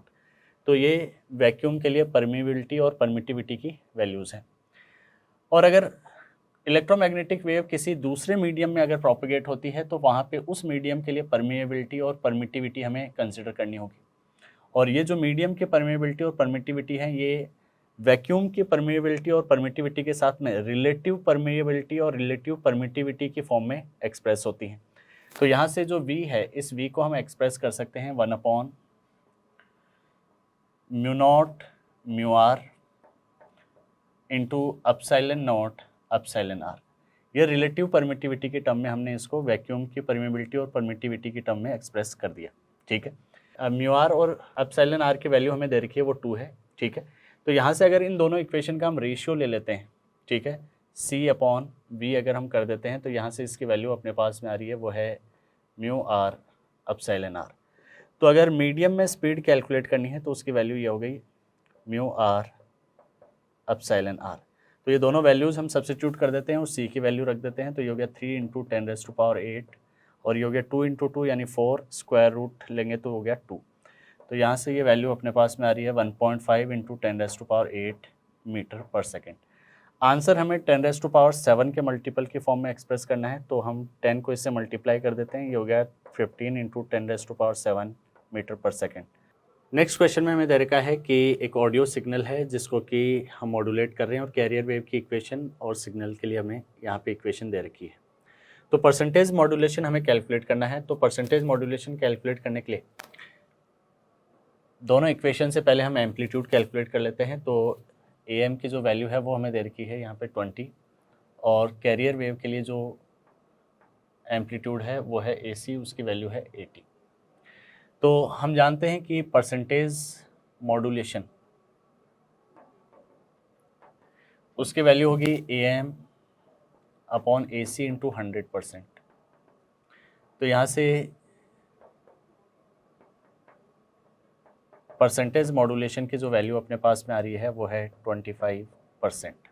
तो ये वैक्यूम के लिए परमिबिलिटी और परमिटिविटी की वैल्यूज़ हैं। और अगर इलेक्ट्रोमैग्नेटिक वेव किसी दूसरे मीडियम में अगर प्रोपेगेट होती है तो वहाँ पे उस मीडियम के लिए परमिएबिलिटी और परमिटिविटी हमें कंसिडर करनी होगी, और ये जो मीडियम की परमिएबिलिटी और परमिटिविटी है ये वैक्यूम की परमिएबिलिटी और परमिटिविटी के साथ में रिलेटिव परमिएबिलिटी और रिलेटिव परमिटिविटी की फॉर्म में एक्सप्रेस होती हैं। तो यहाँ से जो v है, इस v को हम एक्सप्रेस कर सकते हैं 1/μ0 μr × ε0 ε r। ये रिलेटिव परमिटिविटी के टर्म में हमने इसको वैक्यूम की परमिएबिलिटी और परमिटिविटी की टर्म में एक्सप्रेस कर दिया, ठीक है। μr और ε0 की वैल्यू हमें दे रखी है वो 2 है, ठीक है। तो यहाँ से अगर इन दोनों इक्वेशन का हम रेशियो ले लेते हैं, ठीक है, c/v अगर हम कर देते हैं तो यहाँ से इसकी वैल्यू अपने पास में आ रही है वो है μr ε0। तो अगर मीडियम में स्पीड कैलकुलेट करनी है तो उसकी वैल्यू ये हो गई μr ε0। तो ये दोनों वैल्यूज़ हम सब्स्टिट्यूट कर देते हैं और c की वैल्यू रख देते हैं, तो ये हो गया 3 × 10⁸, और ये हो गया 2 × 2 यानी 4, स्क्वायर रूट लेंगे तो हो गया 2। तो यहाँ से ये वैल्यू अपने पास में आ रही है 1.5 × 10⁸ मीटर/सेकेंड। आंसर हमें 10⁻⁷ के मल्टीपल की फॉर्म में एक्सप्रेस करना है, तो हम 10 को इससे मल्टीप्लाई कर देते हैं, ये हो गया 15 × 10⁻⁷ मीटर/सेकेंड। नेक्स्ट क्वेश्चन में हमें दे रखा है कि एक ऑडियो सिग्नल है जिसको कि हम मॉड्यूलेट कर रहे हैं, और कैरियर वेव की इक्वेशन और सिग्नल के लिए हमें यहाँ पे इक्वेशन दे रखी है। तो परसेंटेज मॉड्यूलेशन हमें कैलकुलेट करना है। तो परसेंटेज मॉड्यूलेशन कैलकुलेट करने के लिए दोनों इक्वेशन से पहले हम एम्पलीट्यूड कैलकुलेट कर लेते हैं। तो AM की जो वैल्यू है वो हमें दे रखी है यहाँ पे 20, और कैरियर वेव के लिए जो एम्पलीट्यूड है वो है AC, उसकी वैल्यू है 80। तो हम जानते हैं कि परसेंटेज मॉड्यूलेशन उसकी वैल्यू होगी AM/AC × 100%। तो यहाँ से परसेंटेज मॉड्यूलेशन की जो वैल्यू अपने पास में आ रही है वो है 25%।